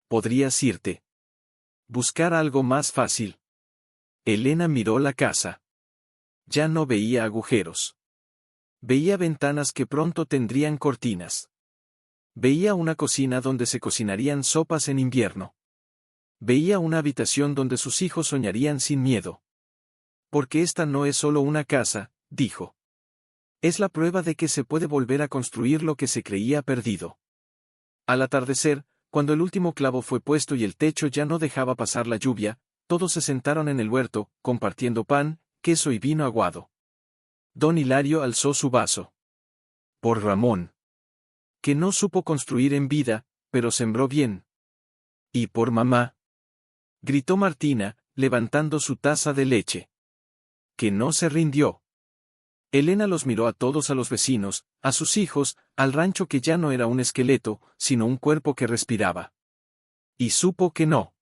Speaker 1: ¿Podrías irte? Buscar algo más fácil. Elena miró la casa. Ya no veía agujeros. Veía ventanas que pronto tendrían cortinas. Veía una cocina donde se cocinarían sopas en invierno. Veía una habitación donde sus hijos soñarían sin miedo. Porque esta no es solo una casa, dijo. Es la prueba de que se puede volver a construir lo que se creía perdido. Al atardecer, cuando el último clavo fue puesto y el techo ya no dejaba pasar la lluvia, todos se sentaron en el huerto, compartiendo pan, queso y vino aguado. Don Hilario alzó su vaso. Por Ramón. Que no supo construir en vida, pero sembró bien. Y por mamá. Gritó Martina, levantando su taza de leche. Que no se rindió. Elena los miró a todos, a los vecinos, a sus hijos, al rancho que ya no era un esqueleto, sino un cuerpo que respiraba. Y supo que no.